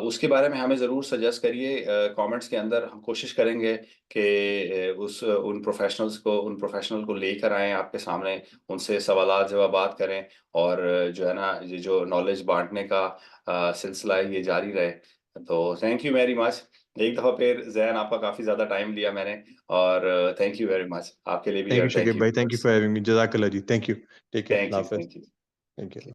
उसके बारे में हमें ज़रूर सजेस्ट करिए कमेंट्स के अंदर। हम कोशिश करेंगे कि उन प्रोफेशनल को लेकर आएँ आपके सामने, उनसे सवालात जवाबात करें, और जो है ना, ये जो नॉलेज बांटने का सिलसिला है ये जारी रहे। तो थैंक यू वेरी मच। एक दफ़ा फिर जैन, आपका काफ़ी ज़्यादा टाइम लिया मैंने, और थैंक यू वेरी मच आपके लिए भी, थैंक यू और थैंक शकीब यू भाई, thank you viewers. For having me, जज़ाकल्लाह जी, thank you, take care, thank अल्लाह यू, हाफ़िज़, थैंक यू। Thank you.